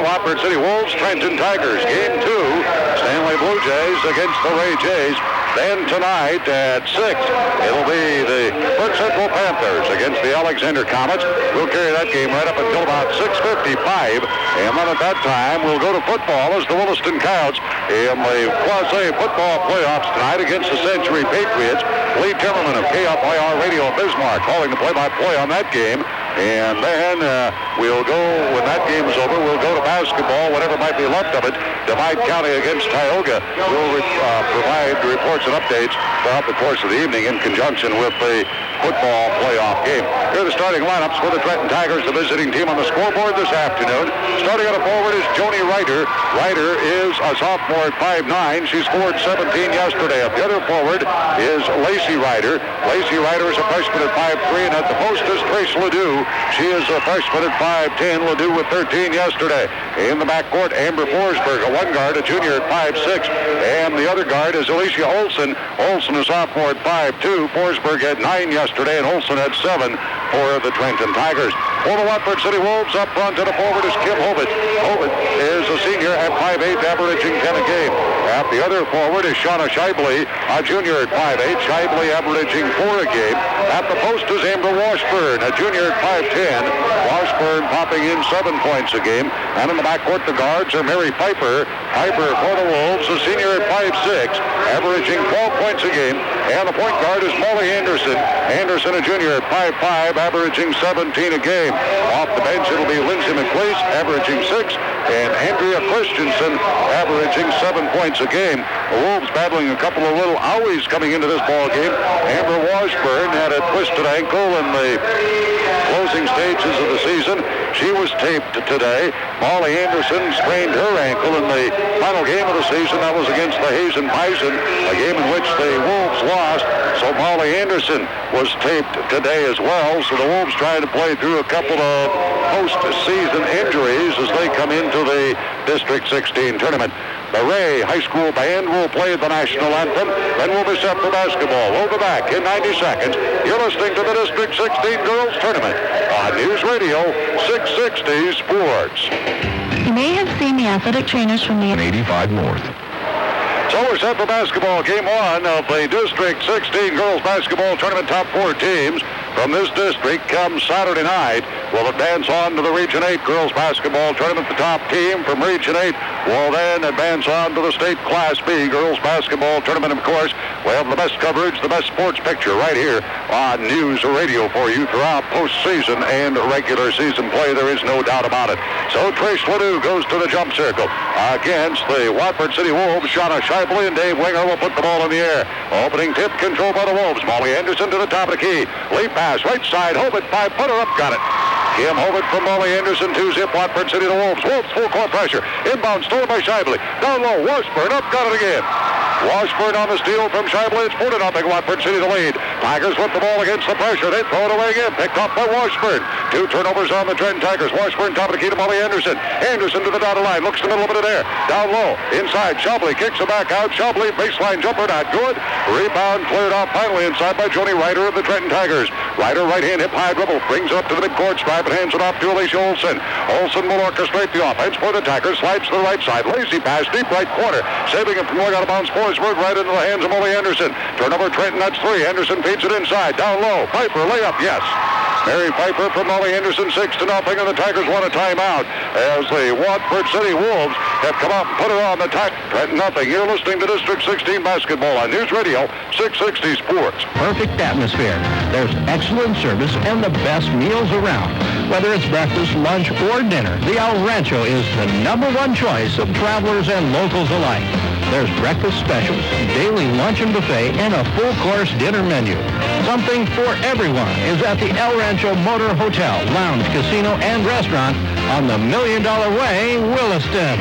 Watford City Wolves, Trenton Tigers. Game 2, Stanley Blue Jays against the Ray Jays. Then tonight at 6, it'll be the Burke Central Panthers against the Alexander Comets. We'll carry that game right up until about 6:55. And then at that time, we'll go to football as the Williston Coyotes in the Quasi football playoffs tonight against the Century Patriots. Lee Timmerman of KFIR Radio of Bismarck calling the play-by-play on that game. And then we'll go, when that game is over, we'll go to basketball, whatever might be left of it. Divide County against Tioga. We'll provide reports and updates throughout the course of the evening in conjunction with the football playoff game. Here are the starting lineups for the Trenton Tigers, the visiting team on the scoreboard this afternoon. Starting at a forward is Joni Ryder. Ryder is a sophomore at 5'9". She scored 17 yesterday. At the other forward is Lacey Ryder. Lacey Ryder is a freshman at 5'3", and at the post is Trace Ledoux. She is a freshman at 5'10". Ledoux with 13 yesterday. In the backcourt, Amber Forsberg, a one guard, a junior at 5'6", and the other guard is Alicia Olson. Olson, a sophomore at 5'2". Forsberg had 9 yesterday, and Olson had 7 for the Trenton Tigers. For the Watford City Wolves, up front at a forward is Kim Hovitt. Hovitt is a senior at 5'8", averaging 10 a game. At the other forward is Shauna Shively, a junior at 5'8", Shively averaging 4 a game. At the post is Amber Washburn, a junior at 5'10". Washburn popping in 7 points a game. And in the backcourt, the guards are Mary Piper. Piper for the Wolves, a senior at 5'6", averaging 12 points a game. And the point guard is Molly Anderson. Anderson, a junior at 5'5", averaging 17 a game. Off the bench, it'll be Lindsay McLeese, averaging 6, and Andrea Christensen, averaging 7 points a game. The Wolves battling a couple of little owies coming into this ball game. Amber Washburn had a twisted ankle in the closing stages of the season. She was taped today. Molly Anderson sprained her ankle in the final game of the season. That was against the Hazen Bison, a game in which the Wolves lost. So Molly Anderson was taped today as well. So the Wolves trying to play through a couple of post-season injuries as they come into the District 16 tournament. The Ray High School Band will play the national anthem. Then we'll be set for basketball. We'll be back in 90 seconds. You're listening to the District 16 Girls Tournament on News Radio 660 Sports. You may have seen the athletic trainers from the 85 North. So we're set for basketball. Game 1 of the District 16 Girls Basketball Tournament. Top 4 teams from this district come Saturday night. Will advance on to the Region 8 Girls Basketball Tournament. The top team from Region 8 will then advance on to the State Class B Girls Basketball Tournament. Of course, we have the best coverage, the best sports picture right here on News Radio for you throughout postseason and regular season play. There is no doubt about it. So Trace Ledoux goes to the jump circle against the Watford City Wolves. Shauna Shively and Dave Winger will put the ball in the air. Opening tip controlled by the Wolves. Molly Anderson to the top of the key. Lead pass, right side. Hovitt, 5-footer up, got it. Kim Hovitt from Molly Anderson, 2-zip, Watford City to Wolves. Wolves full court pressure. Inbound, stolen by Shively. Down low, Washburn up, got it again. Washburn on the steal from Shively. It's 4-0, Watford City to lead. Tigers flip the ball against the pressure. They throw it away again. Picked off by Washburn. 2 turnovers on the Trenton Tigers. Washburn top of the key to Molly Anderson. Anderson to the dotted line. Looks the middle of it there. Down low. Inside. Shobley kicks it back out. Shobley baseline jumper. Not good. Rebound cleared off finally inside by Joni Ryder of the Trenton Tigers. Ryder right hand hip high dribble. Brings it up to the midcourt stripe and hands it off to Alicia Olson. Olson will orchestrate the offense for the Tigers. Slides to the right side. Lazy pass. Deep right corner. Saving it from going out of bounds. Forsberg right into the hands of Molly Anderson. Turnover Trenton. That's 3. Anderson feeds it inside. Down low. Piper layup. Yes. Mary Piper from Molly Anderson, 6-0, and the Tigers want a timeout as the Watford City Wolves have come out and put it on the attack. Trenton nothing. You're listening to District 16 Basketball on News Radio 660 Sports. Perfect atmosphere. There's excellent service and the best meals around. Whether it's breakfast, lunch, or dinner, the El Rancho is the #1 choice of travelers and locals alike. There's breakfast specials, daily lunch and buffet, and a full-course dinner menu. Something for everyone is at the El Rancho Motor Hotel, Lounge, Casino, and Restaurant on the $1 Million Way, Williston.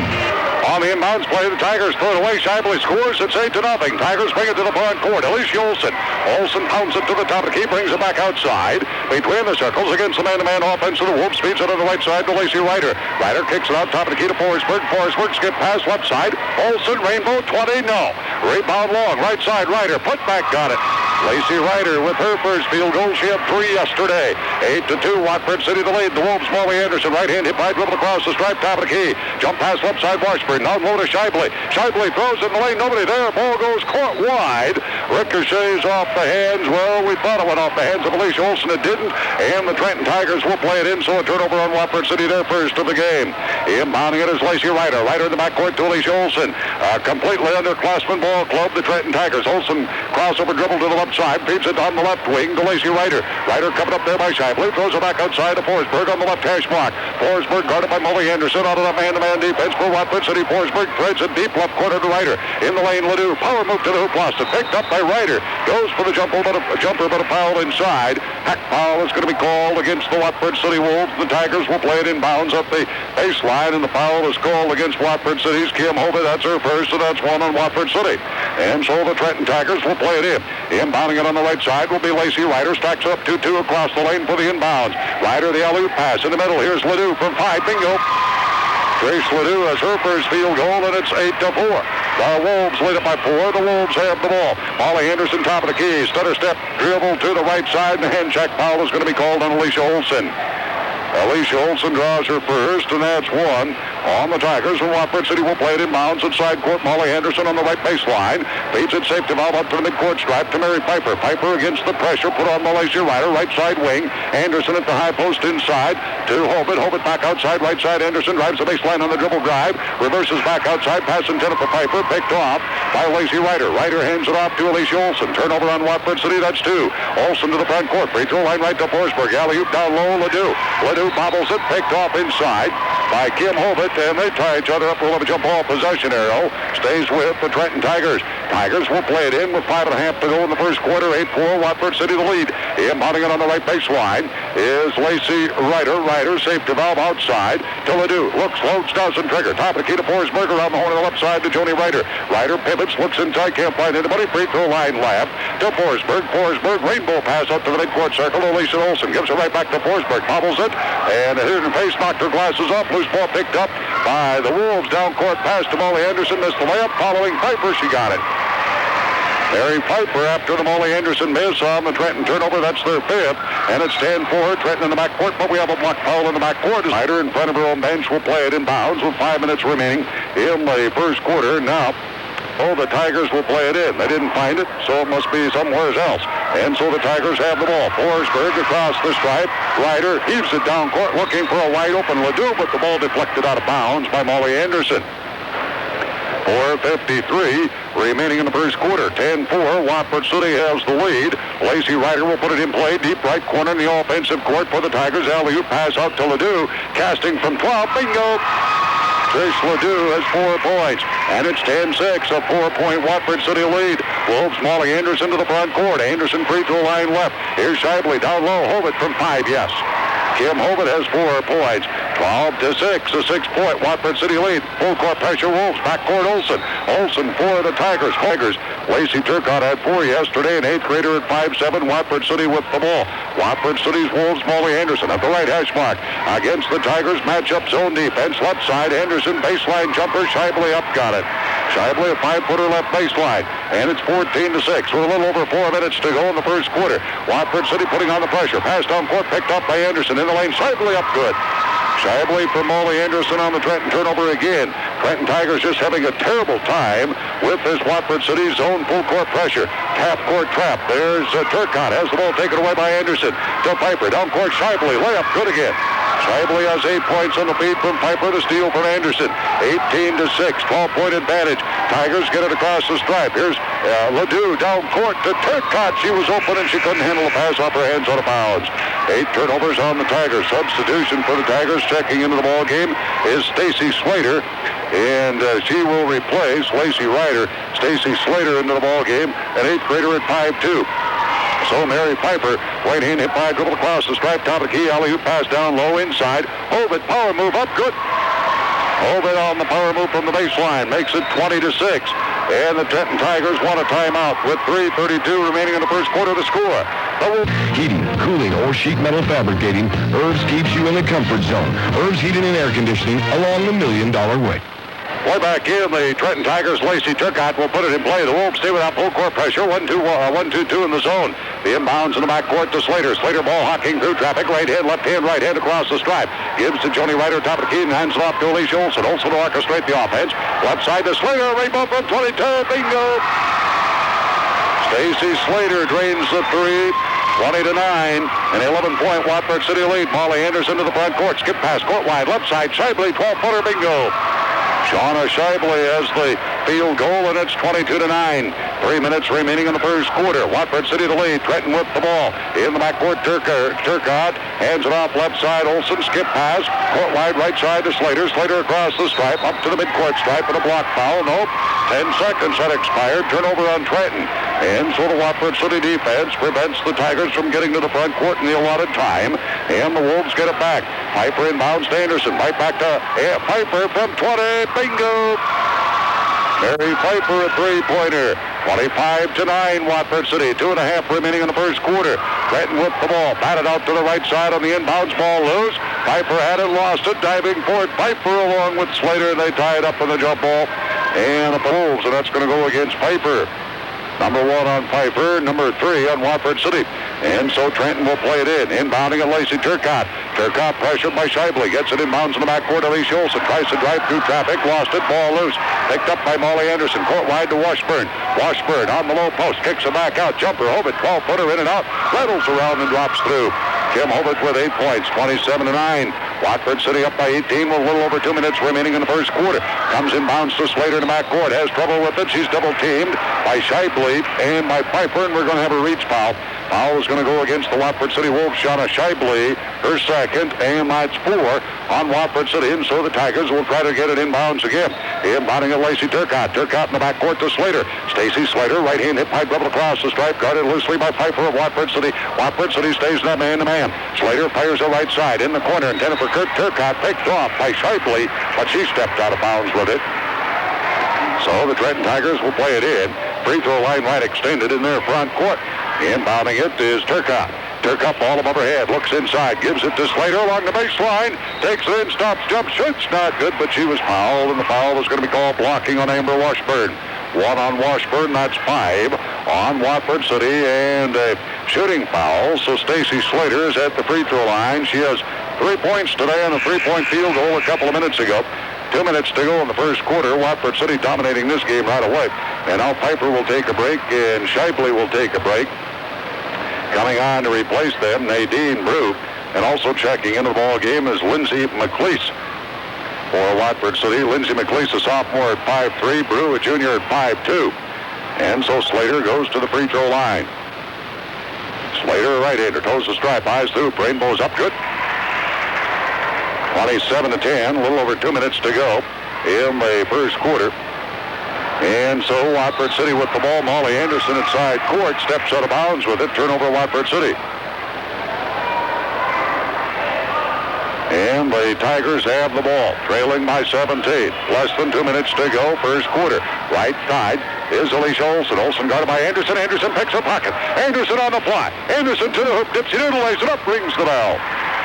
On the inbounds play, the Tigers throw it away. Shively scores. It's 8-0. Tigers bring it to the front court. Alicia Olson. Olson pounds it to the top of the key, brings it back outside. Between the circles against the man-to-man offense of the Wolves. Speeds it on the right side to Lacey Ryder. Ryder kicks it out top of the key to Forsberg. Forsberg skip pass left side. Olson, Rainbow, 20, no. Rebound long, right side, Ryder. Put back, got it. Lacey Ryder with her first field goal. She had 3 yesterday. 8-2, Watford City the lead. The Wolves, Molly Anderson, right hand hit by dribble across the stripe, top of the key. Jump pass left side, Washburn. Now low to Shibley. Shibley throws in the lane. Nobody there. Ball goes court wide. Ricochets off the hands. Well, we thought it went off the hands of Alicia Olson. It didn't. And the Trenton Tigers will play it in. So a turnover on Watford City, their first of the game. Inbounding it is Lacey Ryder. Ryder in the backcourt to Alicia Olson. Completely underclassmen ball club, the Trenton Tigers. Olson crossover dribble to the left side. Feeds it on the left wing to Lacey Ryder. Ryder coming up there by Shibley. Throws it back outside to Forsberg on the left hash block. Forsberg guarded by Molly Anderson out of the man-to-man defense for Watford City. Forsberg threads it deep left corner to Ryder. In the lane, Ledoux. Power move to the hoop, lost it. Picked up by Ryder. Goes for the jumper, but a foul inside. Hack foul is going to be called against the Watford City Wolves. The Tigers will play it inbounds up the baseline, and the foul is called against Watford City's Kim Hobie. That's her first, and that's one on Watford City. And so the Trenton Tigers will play it in. Inbounding it on the right side will be Lacey Ryder. Stacks up 2-2 across the lane for the inbounds. Ryder, the alley-oop pass in the middle. Here's Ledoux from 5. Bingo. Trace Ledoux has her first field goal, and it's 8-4. The Wolves lead it by 4. The Wolves have the ball. Molly Anderson, top of the key. Stutter step, dribble to the right side, and the hand check foul is going to be called on Alicia Olson. Alicia Olson draws her first, and that's one on the Tigers. And Watford City will play it inbounds at side court. Molly Anderson on the right baseline. Feeds it safety valve up to the midcourt stripe to Mary Piper. Piper against the pressure, put on the Lacey Ryder, right side wing. Anderson at the high post inside to Hobit. Hobit back outside, right side. Anderson drives the baseline on the dribble drive. Reverses back outside, pass intended for Piper. Picked off by Lacey Ryder. Ryder hands it off to Alicia Olson. Turnover on Watford City, that's 2. Olson to the front court. Free throw line right to Forsberg. Alley-oop down low, Ledoux. Ledoux bobbles it, picked off inside by Kim Hobit, and they tie each other up. We'll have a jump ball possession arrow. Stays with the Trenton Tigers. Tigers will play it in with 5.5 to go in the first quarter. 8-4, Watford City the lead. Inbounding it on the right baseline is Lacey Ryder. Ryder safety valve outside to Ledoux. Looks, loads, doesn't trigger. Top of the key to Forsberg around the horn on the left side to Joni Ryder. Ryder pivots, looks inside, can't find anybody. Free throw line left to Forsberg. Forsberg, rainbow pass up to the midcourt circle to Alicia Olson. Gives it right back to Forsberg. Bobbles it, and hit in the face, knocked her glasses off. Loose ball picked up by the Wolves. Down court pass to Molly Anderson. Missed the layup. Following Piper, she got it. Mary Piper after the Molly Anderson miss on the Trenton turnover. That's their 5th, and it's 10-4. Trenton in the backcourt, but we have a block foul in the backcourt. Ryder in front of her own bench will play it inbounds with 5 minutes remaining in the first quarter. Now, the Tigers will play it in. They didn't find it, so it must be somewhere else. And so the Tigers have the ball. Forsberg across the stripe. Ryder heaves it down court looking for a wide open Ledoux, but the ball deflected out of bounds by Molly Anderson. 4:53 remaining in the first quarter. 10-4. Watford City has the lead. Lacey Ryder will put it in play. Deep right corner in the offensive court for the Tigers. Alley-oop pass out to Ledoux. Casting from 12. Bingo! Trish Ledoux has 4 points, and it's 10-6, a 4-point Watford City lead. Wolves, Molly Anderson to the front court. Anderson free throw line left. Here's Shibley down low. Hobit from 5, yes. Kim Hobit has 4 points. 12-6, a 6-point Watford City lead. Full court pressure, Wolves. Backcourt Olson. Olson for the Tigers. Lacey Turcotte had 4 yesterday, an 8th grader at 5'7". Watford City with the ball. Watford City's Wolves, Molly Anderson at the right hash mark. Against the Tigers, matchup zone defense. Left side, Anderson, baseline jumper. Shibley up, got it. Shibley, a 5-footer left baseline. And it's 14-6 with a little over 4 minutes to go in the first quarter. Watford City putting on the pressure. Pass down court, picked up by Anderson. In the lane, Shibley up good. Shibley from Molly Anderson on the Trenton turnover again. Trenton Tigers just having a terrible time with this Watford City zone full court pressure. Half court trap. There's Turcotte. Has the ball taken away by Anderson. To Piper. Down court, Shibley. Layup good again. Shibley has 8 points on the feed from Piper. The steal from Anderson. 18-6. 12-point advantage. Tigers get it across the stripe. Here's Ledoux down court to Turcotte. She was open and she couldn't handle the pass off her hands out of bounds. 8 turnovers on the Tigers. Substitution for the Tigers checking into the ball game is Stacy Slater, and she will replace Lacey Ryder. Stacy Slater into the ball game, an 8th grader at 5'2". So Mary Piper, right hand hit by dribble across the stripe, top of the key, alley-oop pass down low inside. Hobit, power move up, good. Hobit on the power move from the baseline, makes it 20-6. And the Trenton Tigers want a timeout with 3:32 remaining in the first quarter to score. Heating, cooling, or sheet metal fabricating, Irvs keeps you in the comfort zone. Irvs Heating and Air Conditioning along the $1 Million Way. Play back in. The Trenton Tigers, Lacey Turcotte will put it in play. The Wolves stay without full court pressure. 1-2-2 in the zone. The inbounds in the backcourt to Slater. Slater ball hawking through traffic. Right hand, left hand across the stripe. Gives to Joni Ryder, top of the key, and hands it off to Alicia Olson. Olson to orchestrate the offense. Left side to Slater. Rainbow from 22. Bingo! Stacy Slater drains the three. 20-9, an 11-point Watford City lead. Molly Anderson to the front court. Skip pass, court wide, left side. Shibley, 12-footer, bingo. Shauna Shibley has the field goal, and it's 22-9. 3 minutes remaining in the first quarter. Watford City the lead. Trenton with the ball. In the backcourt, Turcotte hands it off left side. Olson, skip pass. Court wide, right side to Slater. Slater across the stripe, up to the midcourt stripe with a block foul. Nope. 10 seconds had expired. Turnover on Trenton. And so the Watford City defense prevents the Tigers from getting to the front court in the allotted time. And the Wolves get it back. Piper inbounds to Anderson. Right back to Piper from 20. Bingo! Mary Piper a three-pointer. 25-9, Watford City. 2.5 remaining in the first quarter. Trenton with the ball. Batted out to the right side on the inbounds. Ball loose. Piper had it, lost it. Diving for it. Piper along with Slater. They tie it up in the jump ball. And the Wolves, and that's going to go against Piper. Number 1 on Piper, number 3 on Watford City. And so Trenton will play it in. Inbounding at Lacey Turcotte. Turcotte pressured by Shibley. Gets it inbounds in the backcourt. Alicia Olson tries to drive through traffic. Lost it. Ball loose. Picked up by Molly Anderson. Court wide to Washburn. Washburn on the low post. Kicks it back out. Jumper. Hobbit. 12-footer in and out. Rattles around and drops through. Kim Hobbit with 8 points. 27-9. Watford City up by 18 with a little over 2 minutes remaining in the first quarter. Comes inbounds to Slater in the backcourt. Has trouble with it. She's double-teamed by Shibley and by Piper, and we're going to have a reach foul. Foul is going to go against the Watford City Wolves. Shauna Shibley, her second, and that's 4 on Watford City. And so the Tigers will try to get it inbounds again. Inbounding at Lacey Turcotte. Turcotte in the backcourt to Slater. Stacy Slater, right hand hit by double across the stripe, guarded loosely by Piper of Watford City. Watford City stays in that man-to-man. Slater fires the right side in the corner, intended for Kurt Turcotte, picked off by Shibley, but she stepped out of bounds with it. So the Trenton Tigers will play it in. Free throw line right extended in their front court. Inbounding it is Turcotte. Turcotte ball above her head, looks inside, gives it to Slater along the baseline, takes it in, stops, jump, shoots, not good, but she was fouled, and the foul was going to be called blocking on Amber Washburn. 1 on Washburn, that's 5 on Watford City, and a shooting foul. So Stacy Slater is at the free throw line. She has 3 points today on a 3-point field goal a couple of minutes ago. 2 minutes to go in the first quarter. Watford City dominating this game right away. And now Piper will take a break, and Shibley will take a break. Coming on to replace them, Nadine Brew. And also checking into the ball game is Lindsay McLeese. For Watford City, Lindsay McLeese, a sophomore at 5'3", Brew, a junior at 5'2". And so Slater goes to the free throw line. Slater, right-hander, toes the stripe, eyes through, rainbow's up, good. 27-10, a little over 2 minutes to go in the first quarter. And so Watford City with the ball. Molly Anderson at side court, steps out of bounds with it. Turnover Watford City. And the Tigers have the ball, trailing by 17. Less than 2 minutes to go, first quarter. Right side is Alicia Olson. Olson guarded by Anderson. Anderson picks a pocket. Anderson on the fly. Anderson to the hoop, dips it in, lays it up, rings the bell.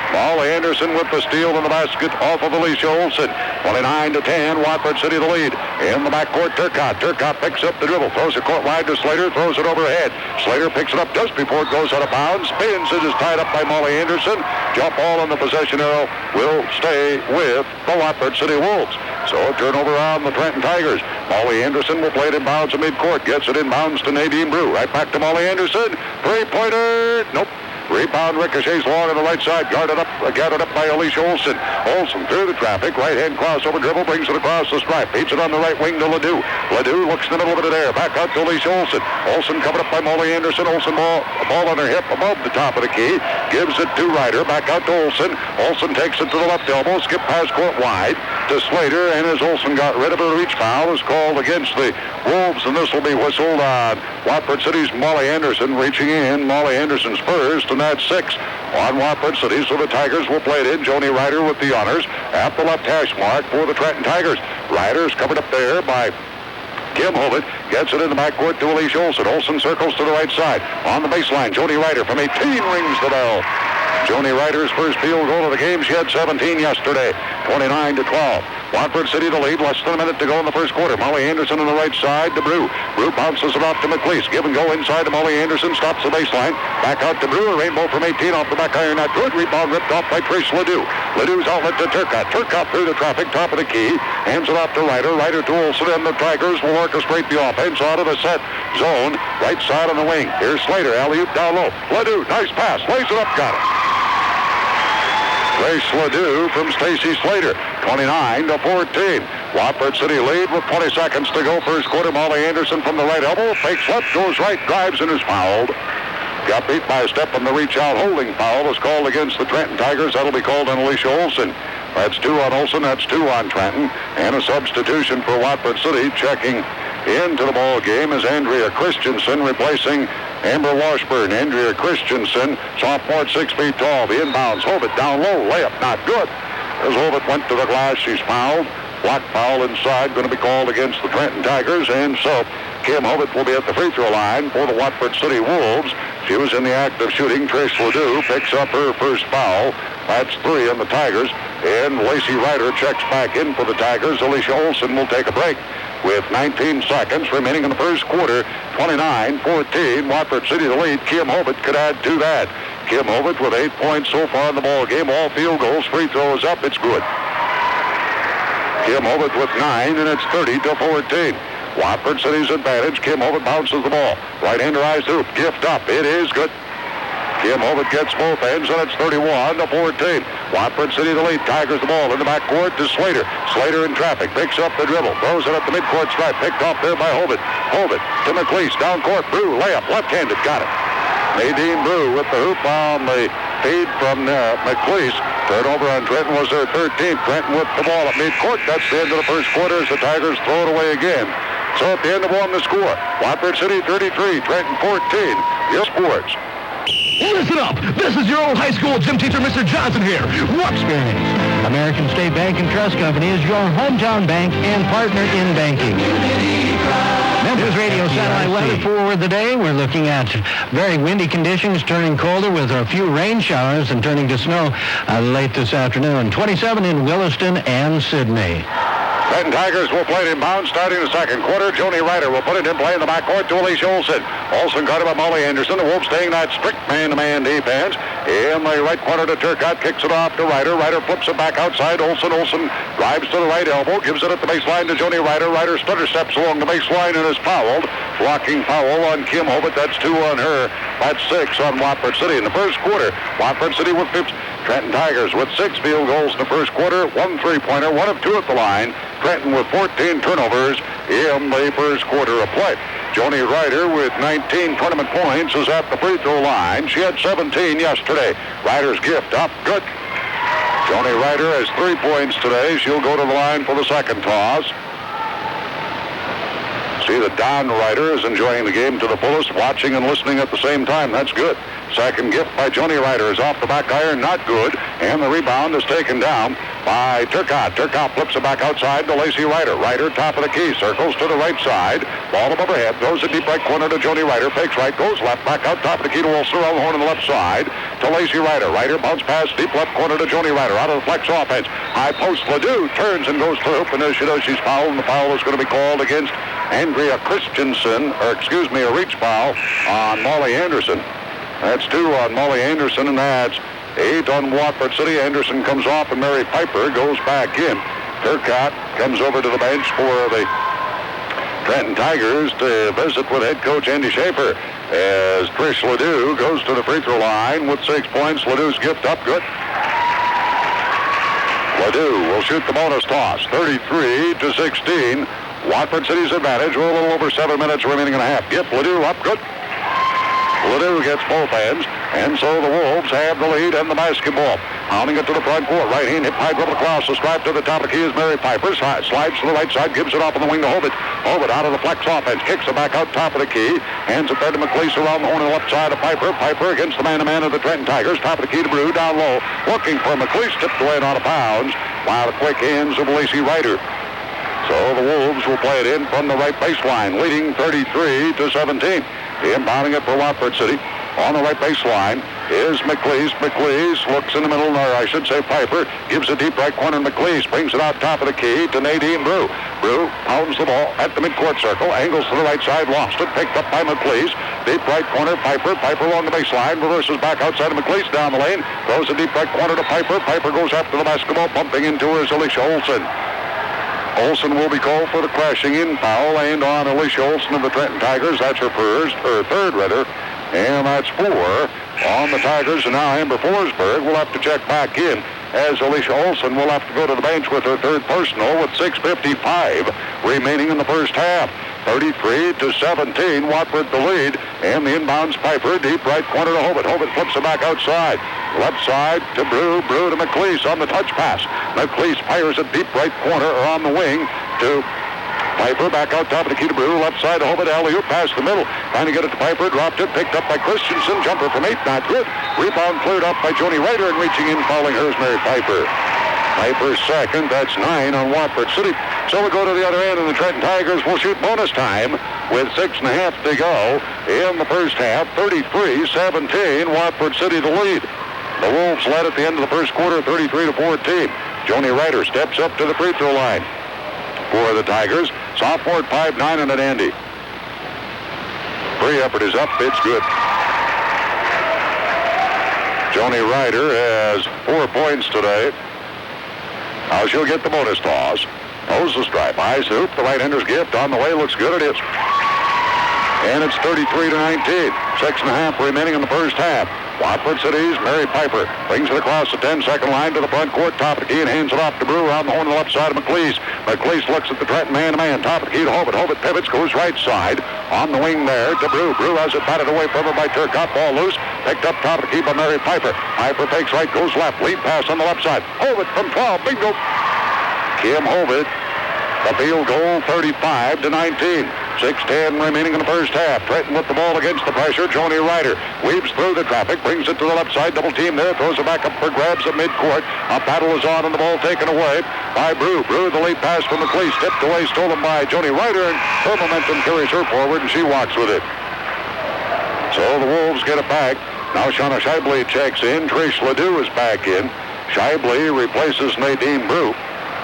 Molly Anderson with the steal in the basket off of Alicia Olson. 29-10, Watford City the lead. In the backcourt, Turcotte. Turcotte picks up the dribble, throws it court wide to Slater, throws it overhead. Slater picks it up just before it goes out of bounds. Spins it, is tied up by Molly Anderson. Jump ball on the possession arrow will stay with the Watford City Wolves. So a turnover on the Trenton Tigers. Molly Anderson will play it inbounds to midcourt. Gets it inbounds to Nadine Brew. Right back to Molly Anderson. Three-pointer. Nope. Rebound ricochets long on the right side, gathered up by Alicia Olson. Olson through the traffic, right-hand crossover dribble, brings it across the stripe, feeds it on the right wing to Ledoux. Ledoux looks in the middle of it there, back out to Alicia Olson. Olson covered up by Molly Anderson. Olson ball on her hip above the top of the key, gives it to Ryder, back out to Olson. Olson takes it to the left elbow, skip past court wide to Slater, and as Olson got rid of her, reach foul is called against the Wolves, and this will be whistled on Watford City's Molly Anderson, reaching in. Molly Anderson's first, and that's 6 on Watford City. So the Tigers will play it in. Joni Ryder with the honors at the left hash mark for the Trenton Tigers. Ryder's covered up there by Kim Hobbit, gets it in the backcourt to Alicia Olson. Olson circles to the right side. On the baseline, Joni Ryder from 18 rings the bell. Joni Ryder's first field goal of the game. She had 17 yesterday. 29-12. Watford City to lead. Less than a minute to go in the first quarter. Molly Anderson on the right side to Brew. Brew bounces it off to McLeese. Give and go inside to Molly Anderson. Stops the baseline. Back out to Brew. A rainbow from 18 off the back iron. Not good. Rebound ripped off by Trish Ledoux. Ledoux's outlet to Turcotte. Turcotte through the traffic. Top of the key. Hands it off to Ryder. Ryder to Olsen. And the Tigers will orchestrate the offense out of the set zone. Right side on the wing. Here's Slater. Alley-oop down low. Ledoux. Nice pass. Lays it up. Got it. Grace Ledoux from Stacy Slater. 29-14. Watford City lead with 20 seconds to go. First quarter. Molly Anderson from the right elbow. Fakes left. Goes right. Drives and is fouled. Got beat by a step on the reach-out. Holding foul is called against the Trenton Tigers. That'll be called on Alicia Olsen. That's 2 on Olsen. That's 2 on Trenton. And a substitution for Watford City. Checking into the ball game is Andrea Christensen replacing Amber Washburn. Andrea Christensen, sophomore, 6 feet tall. The inbounds. Hovitt down low. Layup not good. As Hovitt went to the glass, she's fouled. Block foul inside, going to be called against the Trenton Tigers. And so Kim Hovitt will be at the free throw line for the Watford City Wolves. She was in the act of shooting. Trish Ledoux picks up her first foul. That's 3 on the Tigers. And Lacey Ryder checks back in for the Tigers. Alicia Olsen will take a break. With 19 seconds remaining in the first quarter, 29-14, Watford City the lead. Kim Hovitt could add to that. Kim Hovitt with 8 points so far in the ball game. All field goals, free throws up. It's good. Kim Hovitt with 9, and it's 30-14. Watford City's advantage. Kim Hovitt bounces the ball. Right-handerized hoop. Gift up. It is good. Kim Hovitt gets both ends, and it's 31-14. Watford City the lead. Tigers the ball in the backcourt to Slater. Slater in traffic. Picks up the dribble. Throws it up the midcourt stripe. Picked off there by Hovitt. Hovitt to McLeese. Down court. Brew. Layup. Left-handed. Got it. Nadine Brew with the hoop on the feed from McLeese. Turnover on Trenton was their 13th. Trenton with the ball at midcourt. That's the end of the first quarter as the Tigers throw it away again. So at the end of one, the score. Watford City 33, Trenton 14. Your sports. Listen up. This is your old high school gym teacher, Mr. Johnson here. What Experience. American State Bank and Trust Company is your hometown bank and partner in banking. Memphis Radio satellite weather for the day. We're looking at very windy conditions, turning colder with a few rain showers and turning to snow late this afternoon. 27 in Williston and Sydney. Trenton Tigers will play it inbound starting the second quarter. Joni Ryder will put it in play in the backcourt to Alicia Olsen. Olsen guarded by Molly Anderson. The Wolves staying that strict man-to-man defense. In the right corner to Turcotte. Kicks it off to Ryder. Ryder flips it back outside. Olsen drives to the right elbow. Gives it at the baseline to Joni Ryder. Ryder stutter steps along the baseline and is fouled. Blocking foul on Kim Hovitt. That's 2 on her. That's 6 on Watford City. In the first quarter, Watford City with 50. Trenton Tigers with 6 field goals in the first quarter. 1 3-pointer. 1 of 2 at the line. Trenton with 14 turnovers in the first quarter of play. Joni Ryder with 19 tournament points is at the free throw line. She had 17 yesterday. Ryder's gift up. Good. Joni Ryder has 3 points today. She'll go to the line for the second toss. See that Don Ryder is enjoying the game to the fullest, watching and listening at the same time. That's good. Second gift by Joni Ryder is off the back iron, not good. And the rebound is taken down by Turcotte. Turcotte flips it back outside to Lacey Ryder. Ryder, top of the key, circles to the right side. Ball above her head, throws it deep right corner to Joni Ryder. Fakes right, goes left, back out, top of the key to Olsen, around the horn on the left side to Lacey Ryder. Ryder bounce pass, deep left corner to Joni Ryder. Out of the flex offense. High post, Ledoux turns and goes to the hoop, and as she does, she's fouled, and the foul is going to be called against Andrea Christensen, a reach foul on Molly Anderson. That's 2 on Molly Anderson, and that's 8 on Watford City. Anderson comes off, and Mary Piper goes back in. Turcotte comes over to the bench for the Trenton Tigers to visit with head coach Andy Schaefer as Trish Ledoux goes to the free throw line with 6 points. Ledoux's gift up, good. Ledoux will shoot the bonus toss, 33-16. Watford City's advantage with a little over 7 minutes remaining in a half. Gift, Ledoux up, good. Ledoux gets both ends, and so the Wolves have the lead and the basketball. Pounding it to the front court. Right hand hit high dribble across the stripe to the top of the key is Mary Piper. Slides to the right side, gives it off on the wing to Hovitt. Hovitt out of the flex offense, kicks it back out top of the key. Hands it there to McLeese around the horn on the left side of Piper. Piper against the man-to-man of the Trenton Tigers. Top of the key to Brew, down low. Looking for McLeese, tipped away and out of bounds. While the quick hands of Lacey Ryder. So the Wolves will play it in from the right baseline, leading 33-17. Inbounding it for Watford City. On the right baseline, is McLeese. McLeese looks in the middle, or I should say Piper, gives a deep right corner. McLeese brings it out top of the key to Nadine Brew. Brew pounds the ball at the midcourt circle, angles to the right side, lost it, picked up by McLeese. Deep right corner, Piper. Piper along the baseline, reverses back outside of McLeese down the lane, throws a deep right corner to Piper. Piper goes after the basketball, bumping into her is Alicia Olson. Olson will be called for the crashing in foul, and on Alicia Olson of the Trenton Tigers. That's her third, and that's 4 on the Tigers. And now Amber Forsberg will have to check back in, as Alicia Olson will have to go to the bench with her third personal with 6:55 remaining in the first half. 33-17, Watford the lead, and the inbounds Piper, deep right corner to Hovitt. Hovitt flips it back outside. Left side to Brew. Brew to McLeese on the touch pass. McLeese fires it deep right corner or on the wing to Piper. Back out top of the key to Brew. Left side to Hovitt. Alley-oop past the middle. Trying to get it to Piper. Dropped it. Picked up by Christensen. Jumper from 8. Not good. Rebound cleared up by Joni Ryder, and reaching in, fouling her is Mary Piper. Piper's second. That's 9 on Watford City. So we go to the other end, and the Trenton Tigers will shoot bonus time with 6.5 to go in the first half. 33-17, Watford City the lead. The Wolves led at the end of the first quarter, 33-14. Joni Ryder steps up to the free throw line for the Tigers. Sophomore at 5'9" and a dandy. Free effort is up. It's good. Joni Ryder has 4 points today. Now she'll get the bonus toss. Nose the stripe. Eyes hoop. The right-hander's gift on the way. Looks good. It is. And it's 33-19. 6.5 remaining in the first half. Watford City's Mary Piper brings it across the 10-second line to the front court, top of the key, and hands it off to Brew around the horn on the left side of McLeese. McLeese looks at the Trenton man-to-man, top of the key to Hovitt. Hovitt pivots, goes right side on the wing there to Brew. Brew has it batted away from her by Turcotte. Ball loose, picked up top of the key by Mary Piper. Piper takes right, goes left, lead pass on the left side. Hovitt from 12, bingo. Kim Hovitt, the field goal, 35-19. 6:10 remaining in the first half. Trenton with the ball against the pressure. Joni Ryder weaves through the traffic, brings it to the left side. Double team there, throws it back up for grabs at midcourt. A battle is on, and the ball taken away by Brew. Brew, the lead pass from McLeese, tipped away, stolen by Joni Ryder, and her momentum carries her forward, and she walks with it. So the Wolves get it back. Now Shauna Shively checks in. Trish Ledoux is back in. Shively replaces Nadine Brew.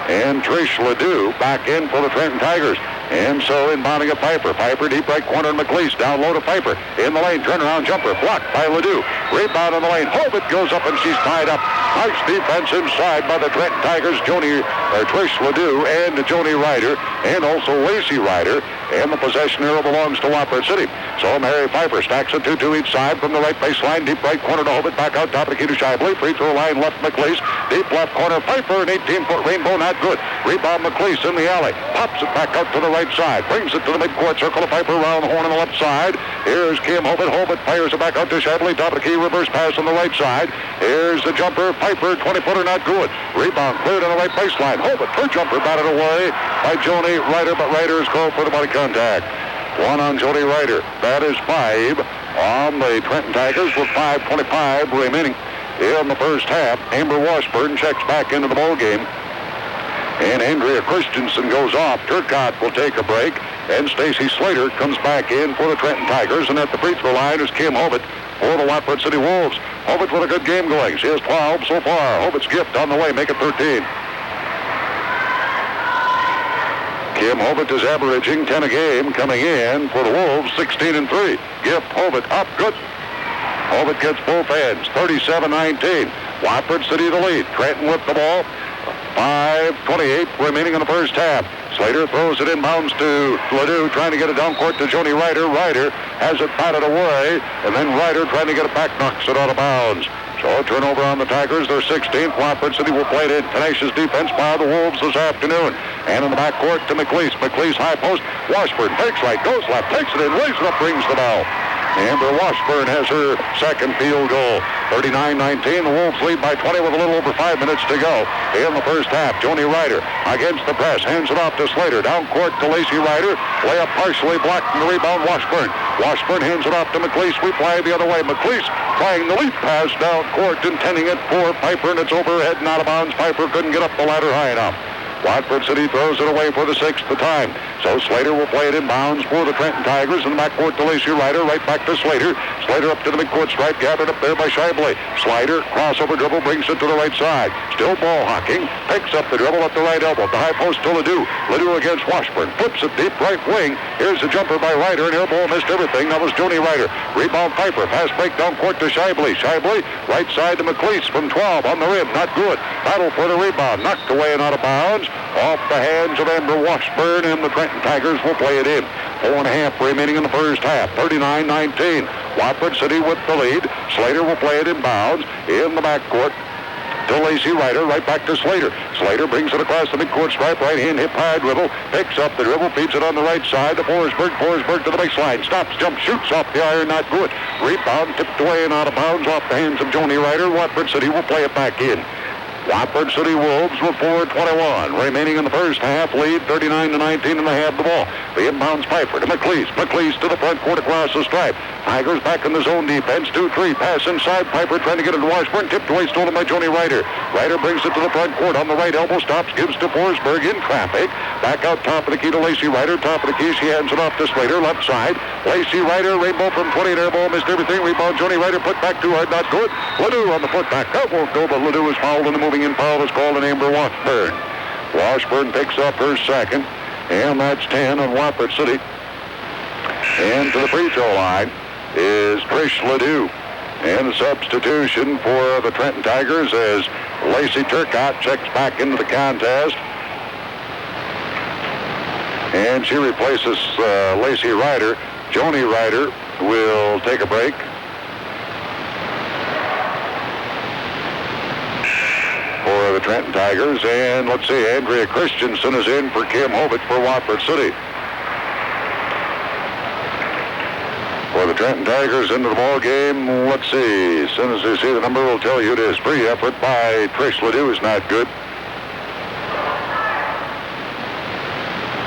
And Trish Ledoux back in for the Trenton Tigers. And so inbounding at Piper. Piper deep right corner and McLeese. Down low to Piper. In the lane, turnaround jumper. Blocked by Ledoux. Rebound on the lane. Hovitt goes up and she's tied up. Nice defense inside by the Trenton Tigers. Trish Ledoux and Joni Ryder. And also Lacey Ryder. And the possession arrow belongs to Watford City. So Mary Piper stacks a 2-2 each side from the right baseline. Deep right corner to Hovitt. Back out top of the key to Shively. Free throw line left McLeese. Deep left corner. Piper, an 18-foot rainbow. Not good. Rebound McLeese in the alley. Pops it back out to the right side. Brings it to the midcourt circle of Piper around the horn on the left side. Here's Kim Hovitt. Hovitt fires it back out to Shively. Top of the key. Reverse pass on the right side. Here's the jumper. Piper, 20-footer, not good. Rebound cleared on the right baseline. Hovitt, her jumper batted away by Joni Ryder, but Ryder is called for the body contact. 1 on Joni Ryder. That is 5 on the Trenton Tigers with 5:25 remaining in the first half. Amber Washburn checks back into the ball game. And Andrea Christensen goes off. Turcotte will take a break. And Stacy Slater comes back in for the Trenton Tigers. And at the free throw line is Kim Hovitt for the Watford City Wolves. Hovitt with a good game going. She has 12 so far. Hovitt's gift on the way. Make it 13. Kim Hovitt is averaging 10 a game coming in for the Wolves, 16-3. Gift Hovitt up good. Hovitt gets both ends, 37-19. Watford City the lead. Trenton with the ball. 5:28 remaining in the first half. Slater throws it inbounds to Ledoux, trying to get it down court to Joni Ryder. Ryder has it batted away, and then Ryder trying to get it back, knocks it out of bounds. So a turnover on the Tigers. They're 16th. Watford City will play it in. Tenacious defense by the Wolves this afternoon. And in the backcourt to McLeese. McLeese high post. Washburn takes right, goes left, takes it in, lays it up, rings the bell. Amber Washburn has her second field goal. 39-19. The Wolves lead by 20 with a little over 5 minutes to go in the first half. Joni Ryder against the press. Hands it off to Slater. Down court to Lacey Ryder. Layup partially blocked and the rebound Washburn. Washburn hands it off to McLeese. We fly the other way. McLeese trying the leap pass down court, intending it for Piper, and it's overhead and out of bounds. Piper couldn't get up the ladder high enough. Watford City throws it away for the 6th time. So Slater will play it inbounds for the Trenton Tigers. In the backcourt to Lacey Ryder. Right back to Slater. Slater up to the midcourt stripe. Gathered up there by Shively. Slider, crossover dribble, brings it to the right side. Still ball hawking. Picks up the dribble at the right elbow. The high post to Ledoux. Ledoux against Washburn. Flips it deep right wing. Here's a jumper by Ryder. And air ball missed everything. That was Tourney Ryder. Rebound Piper. Pass break down court to Shively. Shively, right side to McLeese from 12 on the rim. Not good. Battle for the rebound. Knocked away and out of bounds. Off the hands of Amber Washburn, and the Trenton Tigers will play it in. 4.5 remaining in the first half. 39-19. Watford City with the lead. Slater will play it inbounds in the backcourt to Lacey Ryder. Right back to Slater. Slater brings it across the midcourt stripe. Right hand hip high dribble. Picks up the dribble. Feeds it on the right side to Forsberg. Forsberg to the baseline. Stops. Jumps. Shoots off the iron. Not good. Rebound tipped away and out of bounds off the hands of Joni Ryder. Watford City will play it back in. Watford City Wolves with 4:21 remaining in the first half. Lead 39-19, and they have the ball. The inbounds Piper to McLeese. McLeese to the front court across the stripe. Tigers back in the zone defense. 2-3. Pass inside. Piper trying to get it to Washburn. Tipped away. Stolen by Joni Ryder. Ryder brings it to the front court on the right elbow. Stops. Gives to Forsberg in traffic. Back out top of the key to Lacey Ryder. Top of the key. She hands it off to Slater. Left side. Lacey Ryder. Rainbow from 20. Air ball. Missed everything. Rebound. Joni Ryder put back too hard. Not good. Ledoux on the putback. That won't go, but Ledoux is fouled, and the moving in foul is called on Amber Washburn. Washburn picks up her second, and that's 10 on Watford City. And to the free throw line is Trish Ledoux. And the substitution for the Trenton Tigers as Lacey Turcotte checks back into the contest. And she replaces Lacey Ryder. Joni Ryder will take a break. For the Trenton Tigers. And let's see, Andrea Christensen is in for Kim Hovett for Watford City. For the Trenton Tigers into the ball game, let's see. As soon as they see the number, we'll tell you it is. Free effort by Trish Ledoux is not good.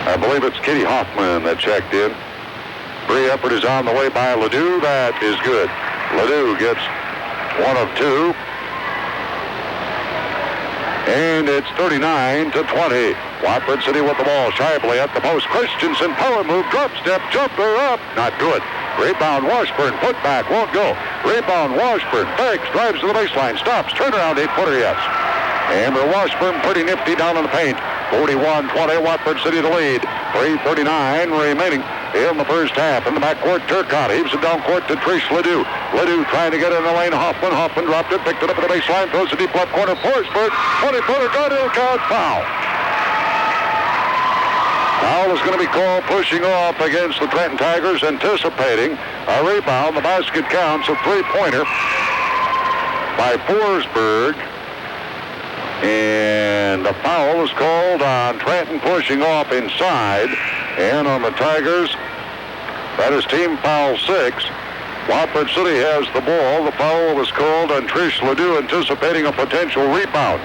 I believe it's Kitty Hoffman that checked in. Free effort is on the way by Ledoux. That is good. Ledoux gets 1 of 2. And it's 39-20. Watford City with the ball. Shively at the post. Christensen, power move, drop step, jumper up. Not good. Rebound Washburn, put back, won't go. Rebound Washburn, fakes, drives to the baseline, stops, turnaround, 8-footer, yes. Amber Washburn pretty nifty down in the paint. 41-20, Watford City to lead. 3:39 remaining in the first half. In the backcourt, Turcotte heaves it down court to Trish Ledoux. Ledoux trying to get in the lane. Hoffman dropped it, picked it up at the baseline, throws it deep left corner. Forsberg, 20-footer, got it, count, foul. Foul is going to be called pushing off against the Trenton Tigers, anticipating a rebound. The basket counts, a three-pointer by Forsberg. And the foul is called on Trenton pushing off inside. And on the Tigers, that is team foul 6. Watford City has the ball. The foul was called on Trish Ledoux, anticipating a potential rebound.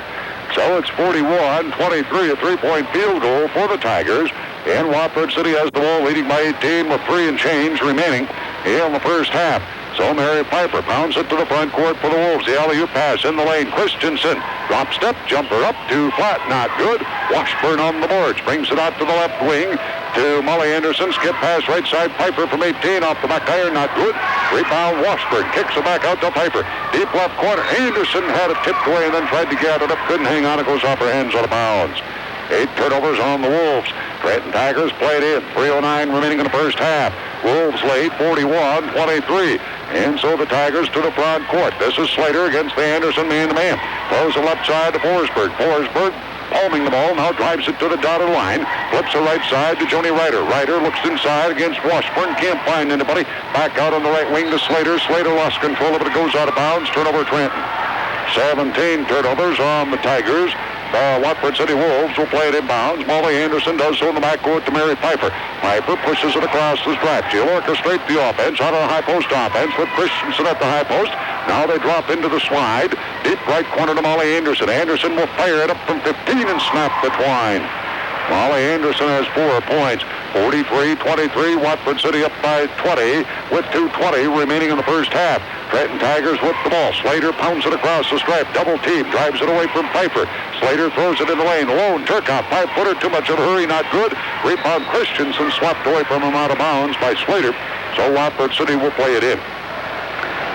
So it's 41-23, a three-point field goal for the Tigers. And Watford City has the ball, leading by 18 with 3 and change remaining in the first half. So Mary Piper pounds it to the front court for the Wolves. The alley-oop pass in the lane. Christensen, drop step, jumper up, too flat, not good. Washburn on the boards, brings it out to the left wing to Molly Anderson. Skip pass right side, Piper from 18 off the back iron, not good. Rebound Washburn, kicks it back out to Piper. Deep left corner, Anderson had it tipped away and then tried to gather it up, couldn't hang on, it goes off her hands out of bounds. 8 turnovers on the Wolves. Trenton Tigers played in. 3:09 remaining in the first half. Wolves lead 41-23. And so the Tigers to the front court. This is Slater against the Anderson man-to-man. Throws the left side to Forsberg. Forsberg palming the ball, now drives it to the dotted line. Flips the right side to Joni Ryder. Ryder looks inside against Washburn. Can't find anybody. Back out on the right wing to Slater. Slater lost control of it. It goes out of bounds. Turnover Trenton. 17 turnovers on the Tigers. The Watford City Wolves will play it inbounds. Molly Anderson does so in the backcourt to Mary Piper. Piper pushes it across the stripe. She'll orchestrate the offense out of the high post offense with Christensen at the high post. Now they drop into the slide. Deep right corner to Molly Anderson. Anderson will fire it up from 15 and snap the twine. Molly Anderson has 4 points. 43-23, Watford City up by 20 with 2:20 remaining in the first half. Trenton Tigers with the ball. Slater pounds it across the stripe. Double team. Drives it away from Piper. Slater throws it in the lane. Lone Turcotte. 5-footer. Too much of a hurry. Not good. Rebound Christensen swept away from him out of bounds by Slater. So Watford City will play it in.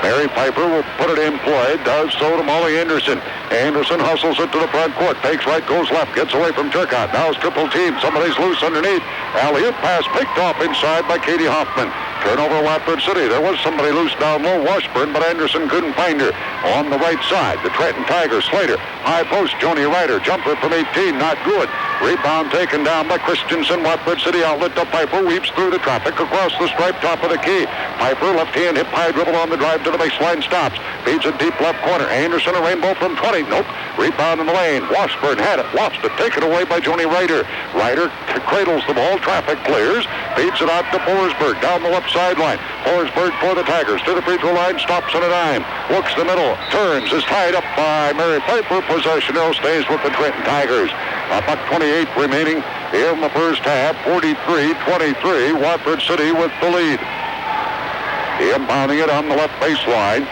Mary Piper will put it in play. Does so to Molly Anderson. Anderson hustles it to the front court. Takes right, goes left. Gets away from Turcotte. Now it's triple team. Somebody's loose underneath. Alley-oop pass picked off inside by Katie Hoffman. Turnover Watford City. There was somebody loose down low, Washburn, but Anderson couldn't find her. On the right side, the Trenton Tigers. Slater. High post, Joni Ryder. Jumper from 18. Not good. Rebound taken down by Christensen. Watford City outlet to Piper. Weaves through the traffic across the stripe, top of the key. Piper, left hand, hip high dribble on the drive to the baseline. Stops. Feeds it deep left corner. Anderson, a rainbow from 20. Nope. Rebound in the lane. Washburn had it. Lost it. Taken away by Joni Ryder. Ryder cradles the ball. Traffic clears. Feeds it out to Forsberg. Down the left sideline. Forsberg for the Tigers. To the free throw line. Stops on a dime. Looks the middle. Turns. Is tied up by Mary Piper. Possession now stays with the Trenton Tigers. $1:28 remaining in the first half. 43-23. Watford City with the lead. Inbounding it on the left baseline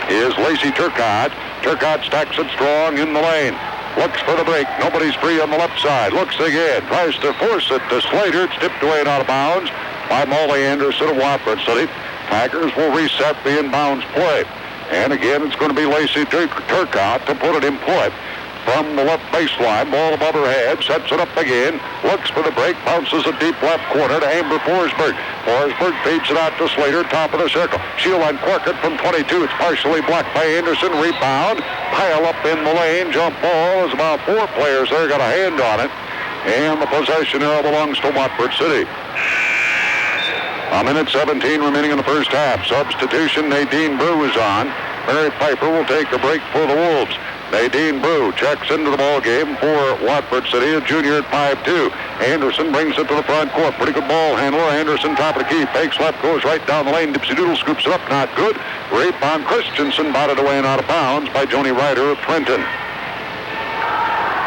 is Lacey Turcotte. Turcotte stacks it strong in the lane. Looks for the break. Nobody's free on the left side. Looks again. Tries to force it to Slater. It's tipped away and out of bounds by Molly Anderson of Watford City. Tigers will reset the inbounds play. And again, it's going to be Lacey Turcotte to put it in play. From the left baseline, ball above her head, sets it up again, looks for the break, bounces a deep left corner to Amber Forsberg. Forsberg feeds it out to Slater, top of the circle. She'll uncork it from 22. It's partially blocked by Anderson. Rebound, pile up in the lane, jump ball. There's about 4 players there, got a hand on it. And the possession now belongs to Watford City. 1:17 remaining in the first half. Substitution, Nadine Brew is on. Mary Piper will take a break for the Wolves. Nadine Brew checks into the ball game for Watford City, a junior at 5'2". Anderson brings it to the front court. Pretty good ball handler. Anderson top of the key. Fakes left, goes right down the lane. Dipsy Doodle scoops it up. Not good. Rebound Christensen batted away and out of bounds by Joni Ryder of Trenton.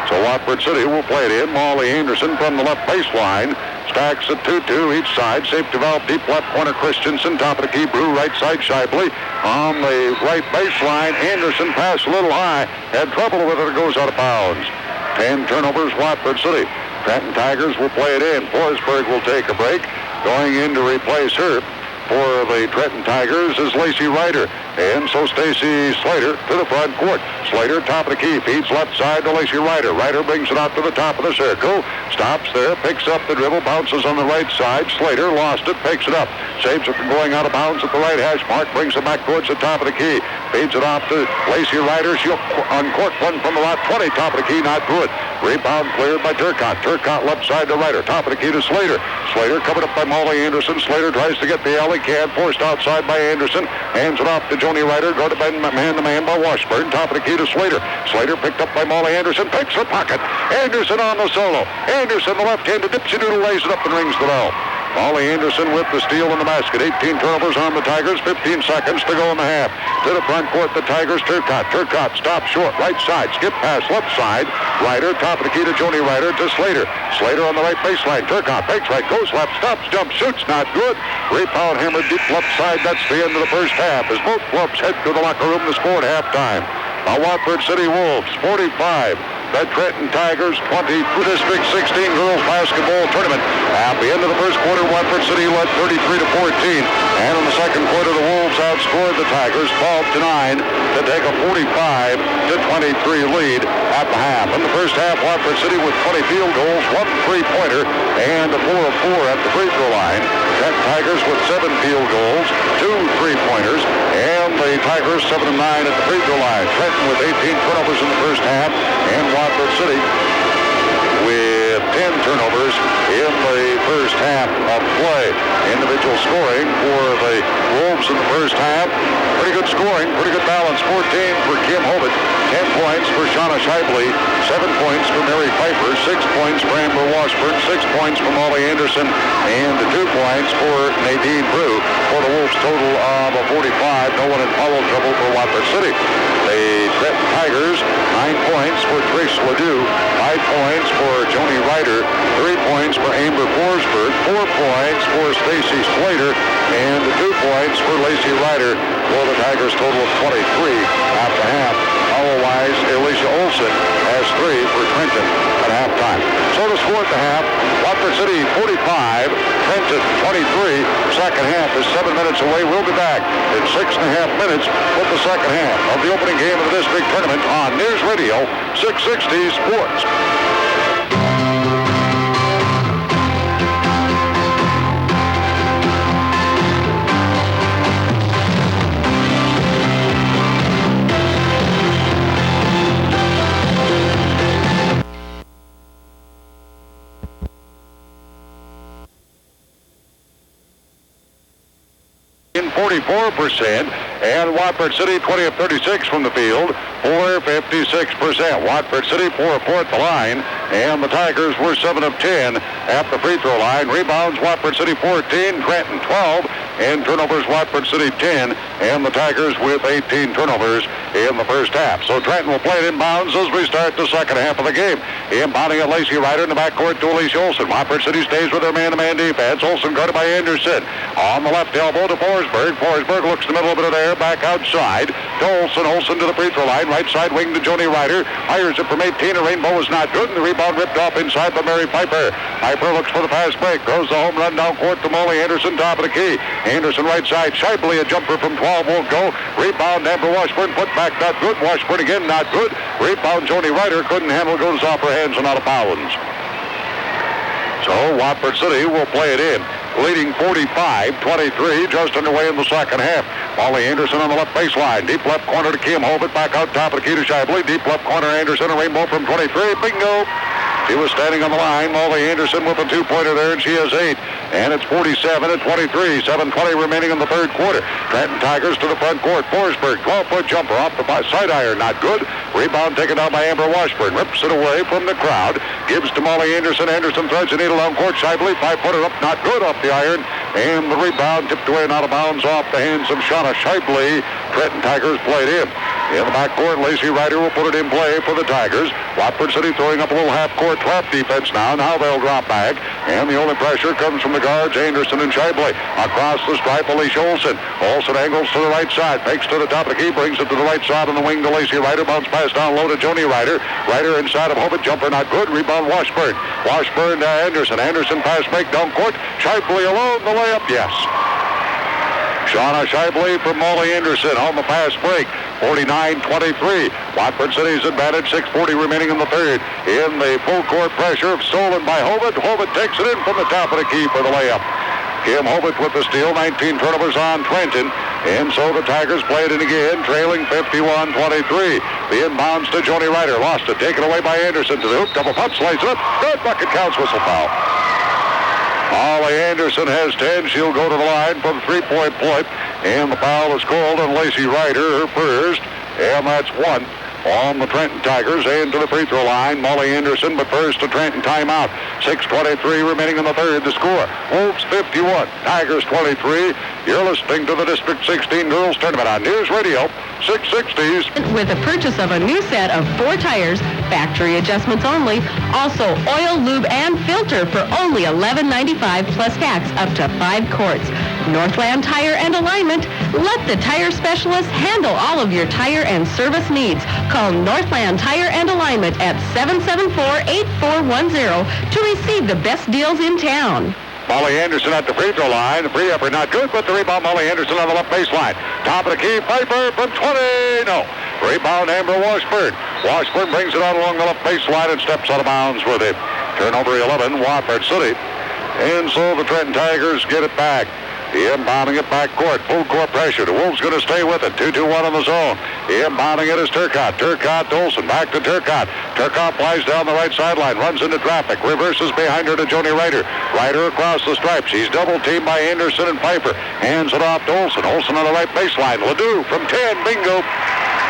So Watford City will play it in. Molly Anderson from the left baseline. Stacks at 2-2 each side. Safety valve deep left corner. Christensen top of the key. Brew right side Shipley. On the right baseline. Anderson passed a little high. Had trouble with it. It goes out of bounds. 10 turnovers Watford City. Trenton Tigers will play it in. Forsberg will take a break. Going in to replace her for the Trenton Tigers is Lacey Ryder. And so Stacy Slater to the front court. Slater, top of the key, feeds left side to Lacey Ryder. Ryder brings it out to the top of the circle. Stops there, picks up the dribble, bounces on the right side. Slater lost it, picks it up. Saves it from going out of bounds at the right hash mark. Brings it back towards the top of the key. Feeds it off to Lacey Ryder. She'll uncork one from about 20. Top of the key, not good. Rebound cleared by Turcotte. Turcotte left side to Ryder. Top of the key to Slater. Slater covered up by Molly Anderson. Slater tries to get the alley. Can't. Forced outside by Anderson. Hands it off to Joni Ryder. Go to man-to-man by Washburn. Top of the key to Slater. Slater picked up by Molly Anderson. Picks the pocket. Anderson on the solo. Anderson, the left-handed Dipsy Doodle, lays it up and rings the bell. Molly Anderson with the steal in the basket. 18 turnovers on the Tigers. 15 seconds to go in the half. To the front court, the Tigers. Turcotte. Turcotte stops short. Right side. Skip pass left side. Ryder. Top of the key to Joni Ryder to Slater. Slater on the right baseline. Turcotte fakes right. Goes left. Stops. Jump. Shoots. Not good. Rebound hammered deep left side. That's the end of the first half as both clubs head to the locker room to score at halftime. The Watford City Wolves 45. The Trenton Tigers 20. District 16 girls basketball tournament. At the end of the first quarter, Watford City led 33-14. And in the second quarter, the Wolves outscored the Tigers 12-9 to take a 45-23 lead at the half. In the first half, Watford City with 20 field goals, 1 3-pointer, and a 4 of 4 at the free throw line. Trenton Tigers with 7 field goals, 2 3-pointers, and the Tigers 7 of 9 at the free throw line. Trenton with 18 turnovers in the first half, and Watford City with 10 turnovers in the first half of play. Individual scoring for the Wolves in the first half. Pretty good scoring, pretty good balance. 14 for Kim Hobbit, 10 points for Shauna Shibley, 7 points for Mary Piper, 6 points for Amber Washburn, 6 points for Molly Anderson, and 2 points for Nadine Brew for the Wolves total of a 45. No one in foul trouble for Watford City. The Trenton Tigers, 9 points for Trish Ledoux, 5 points for Joni Ryder, 3 points for Amber Forsberg, 4 points for Stacy Slater, and 2 points for Lacey Ryder. for the Tigers, total of 23 after half. Otherwise, Alicia Olson has 3 for Trenton at halftime. So the score at the half, Watford City 45, Trenton 23. Second half is 7 minutes away. We'll be back in 6.5 minutes with the second half of the opening game of the district tournament on News Radio 660 Sports. In 44%, and Watford City 20 of 36 from the field for 56%. Watford City 4 of 4 at the line, and the Tigers were 7 of 10 at the free throw line. Rebounds, Watford City 14, Trenton 12, and turnovers, Watford City 10, and the Tigers with 18 turnovers in the first half. So Trenton will play it inbounds as we start the second half of the game. Inbounding at Lee Halvorson in the backcourt to Alicia Olson. Watford City stays with their man-to-man defense. Olson guarded by Anderson. On the left elbow to Forsberg. Forsberg looks in the middle of it there, back outside to Olson. Olson to the free throw line. Right side wing to Joni Ryder. Fires it from 18. A rainbow is not good, and the rebound ripped off inside by Mary Piper. Piper looks for the fast break. Throws the home run down court to Molly Anderson, top of the key. Anderson right side. Shively, a jumper from 12 won't go. Rebound, Amber Washburn. Put back, not good. Washburn again, not good. Rebound, Joni Ryder couldn't handle. Goes off her hands and out of bounds. So Watford City will play it in, leading 45-23, just underway in the second half. Molly Anderson on the left baseline. Deep left corner to Kim Hovett. Back out top of the key to Shively. Deep left corner, Anderson. A rainbow from 23. Bingo! She was standing on the line. Molly Anderson with a two-pointer there, and she has 8. And it's 47-23. 7:20 remaining in the third quarter. Trenton Tigers to the front court. Forsberg, 12-foot jumper off the side iron. Not good. Rebound taken down by Amber Washburn. Rips it away from the crowd. Gives to Molly Anderson. Anderson threads the needle down court. Shively, 5-footer up. Not good off the iron. And the rebound tipped away and out of bounds off the hands of Shauna Shively. Trenton Tigers played in. In the backcourt, Lacey Ryder will put it in play for the Tigers. Watford City throwing up a little half-court trap defense now. Now they'll drop back. And the only pressure comes from the guards, Anderson and Shively. Across the stripe, Alicia Olson. Olson angles to the right side. Fakes to the top of the key. Brings it to the right side on the wing to Lacey Ryder. Bounce pass down low to Joni Ryder. Ryder inside of Hovett. Jumper not good. Rebound Washburn. Washburn to Anderson. Anderson pass break down court. Shively alone. The layup, yes. Shauna Shively from Molly Anderson on the fast break. 49-23. Watford City's advantage. 6:40 remaining in the third. In the full court pressure, stolen by Hovett. Hovett takes it in from the top of the key for the layup. Kim Hovett with the steal. 19 turnovers on Trenton. And so the Tigers played it again, trailing 51-23. The inbounds to Joni Ryder. Lost it. Taken away by Anderson to the hoop. Double pump. Slides it up. Good bucket. Counts. Whistle foul. Molly Anderson has 10. She'll go to the line for the three-point play. And the foul is called on Lacey Ryder, her first. And that's 1 on the Trenton Tigers. And to the free throw line, Molly Anderson, but first to Trenton timeout. 6:23 remaining in the third. The score, Wolves 51, Tigers 23. You're listening to the District 16 Girls Tournament on News Radio 660s. With the purchase of a new set of 4 tires, factory adjustments only, also oil, lube, and filter for only $11.95 plus tax up to 5 quarts. Northland Tire and Alignment. Let the tire specialist handle all of your tire and service needs. Call Northland Tire and Alignment at 774-8410 to receive the best deals in town. Molly Anderson at the free throw line. The free upper not good, but the rebound Molly Anderson on the left baseline. Top of the key, Piper from 20. No. Rebound Amber Washburn. Washburn brings it out along the left baseline and steps out of bounds with it. Turnover 11, Watford City. And so the Trenton Tigers get it back. Inbounding it back court. Full court pressure. The Wolves going to stay with it. 2-2-1 on the zone. Inbounding it is Turcotte. Turcotte to Olson. Back to Turcotte. Turcotte flies down the right sideline. Runs into traffic. Reverses behind her to Joni Ryder. Ryder across the stripe. She's double teamed by Anderson and Piper. Hands it off to Olson. Olson on the right baseline. Ledoux from 10. Bingo.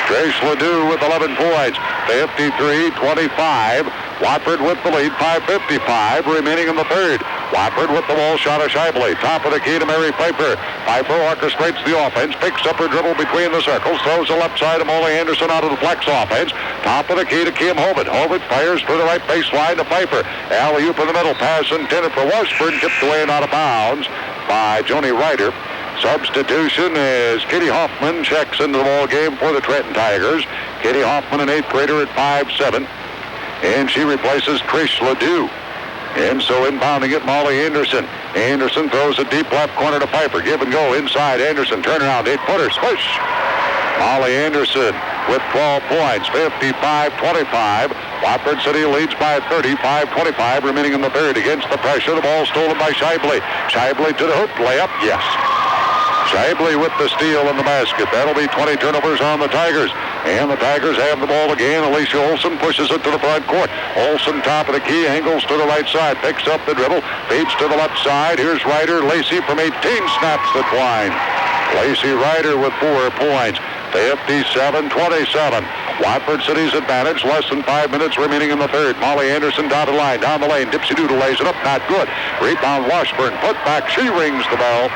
Trace Ledoux with 11 points. 53-25. Watford with the lead. 5:55 remaining in the third. Watford with the ball. Shot of Shively. Top of the key to Mary Piper. Piper orchestrates the offense. Picks up her dribble between the circles. Throws the left side of Molly Anderson out of the flex offense. Top of the key to Kim Hovett. Hovett fires to the right baseline to Piper. Alley-oop in the middle. Pass intended for Washburn. Tipped away and out of bounds by Joni Ryder. Substitution is Katie Hoffman checks into the ball game for the Trenton Tigers. Katie Hoffman, an 8th grader at 5'7", and she replaces Trish Ledoux. And so inbounding it, Molly Anderson. Anderson throws a deep left corner to Piper. Give and go inside. Anderson, turnaround, 8-footer, swish. Molly Anderson with 12 points, 55-25. Watford City leads by 35-25, remaining in the third. Against the pressure, the ball stolen by Shively. Shively to the hoop, layup, yes. Shively with the steal in the basket. That'll be 20 turnovers on the Tigers. And the Tigers have the ball again. Alicia Olson pushes it to the front court. Olson, top of the key, angles to the right side, picks up the dribble, feeds to the left side. Here's Ryder. Lacey from 18 snaps the twine. Lacey Ryder with 4 points. 57-27. Watford City's advantage. Less than 5 minutes remaining in the third. Molly Anderson dotted line. Down the lane. Dipsy Doodle lays it up. Not good. Rebound Washburn. Put back. She rings the bell.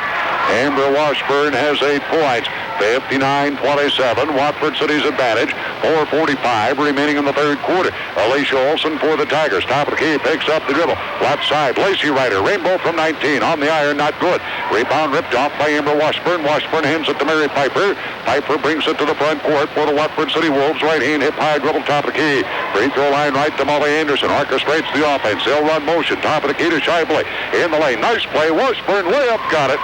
Amber Washburn has 8 points. 59-27. Watford City's advantage. 4:45 remaining in the third quarter. Alicia Olson for the Tigers. Top of the key. Picks up the dribble. Left side. Lacey Ryder. Rainbow from 19. On the iron. Not good. Rebound ripped off by Amber Washburn. Washburn hands it to Mary Piper. Piper brings it to the front court for the Watford City Wolves. Right hand hip high dribble. Top of the key. Free throw line right to Molly Anderson. Orchestrates the offense. They'll run motion. Top of the key to Shively. In the lane. Nice play. Washburn layup. Got it.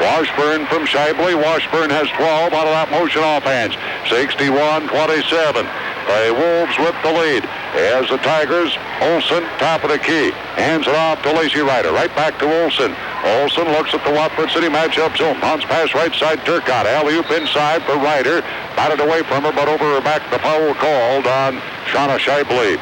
Washburn from Shively. Washburn has 12 out of that motion offense. 61-27. The Wolves with the lead. As the Tigers, Olson, top of the key. Hands it off to Lacey Ryder. Right back to Olson. Olson looks at the Watford City matchup zone. Bounce pass right side, Turcotte. Alley-oop inside for Ryder. Batted away from her, but over her back, the foul called on Shauna Shively.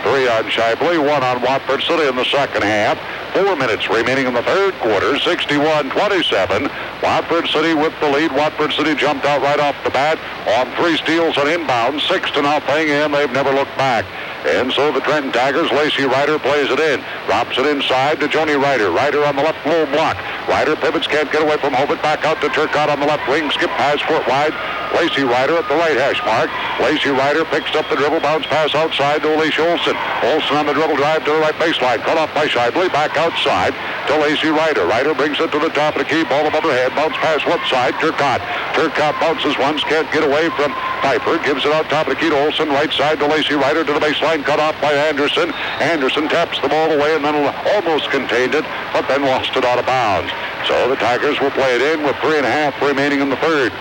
3 on Shively, 1 on Watford City in the second half. 4 minutes remaining in the third quarter, 61-27. Watford City with the lead. Watford City jumped out right off the bat on 3 steals on inbound, 6-0, and they've never looked back. And so the Trenton Tigers, Lacey Ryder plays it in. Drops it inside to Joni Ryder. Ryder on the left low block. Ryder pivots, can't get away from Hovitt. Back out to Turcotte on the left wing. Skip pass court wide. Lacey Ryder at the right hash mark. Lacey Ryder picks up the dribble. Bounce pass outside to Alicia Olson. Olson on the dribble drive to the right baseline. Cut off by Shively. Back outside to Lacey Ryder. Ryder brings it to the top of the key. Ball above her head. Bounce pass left side. Turcotte. Turcotte bounces once. Can't get away from Piper. Gives it out top of the key to Olson. Right side to Lacey Ryder to the baseline. Cut off by Anderson. Anderson taps the ball away and then almost contained it, but then lost it out of bounds. So the Tigers will play it in with 3.5 remaining in the third.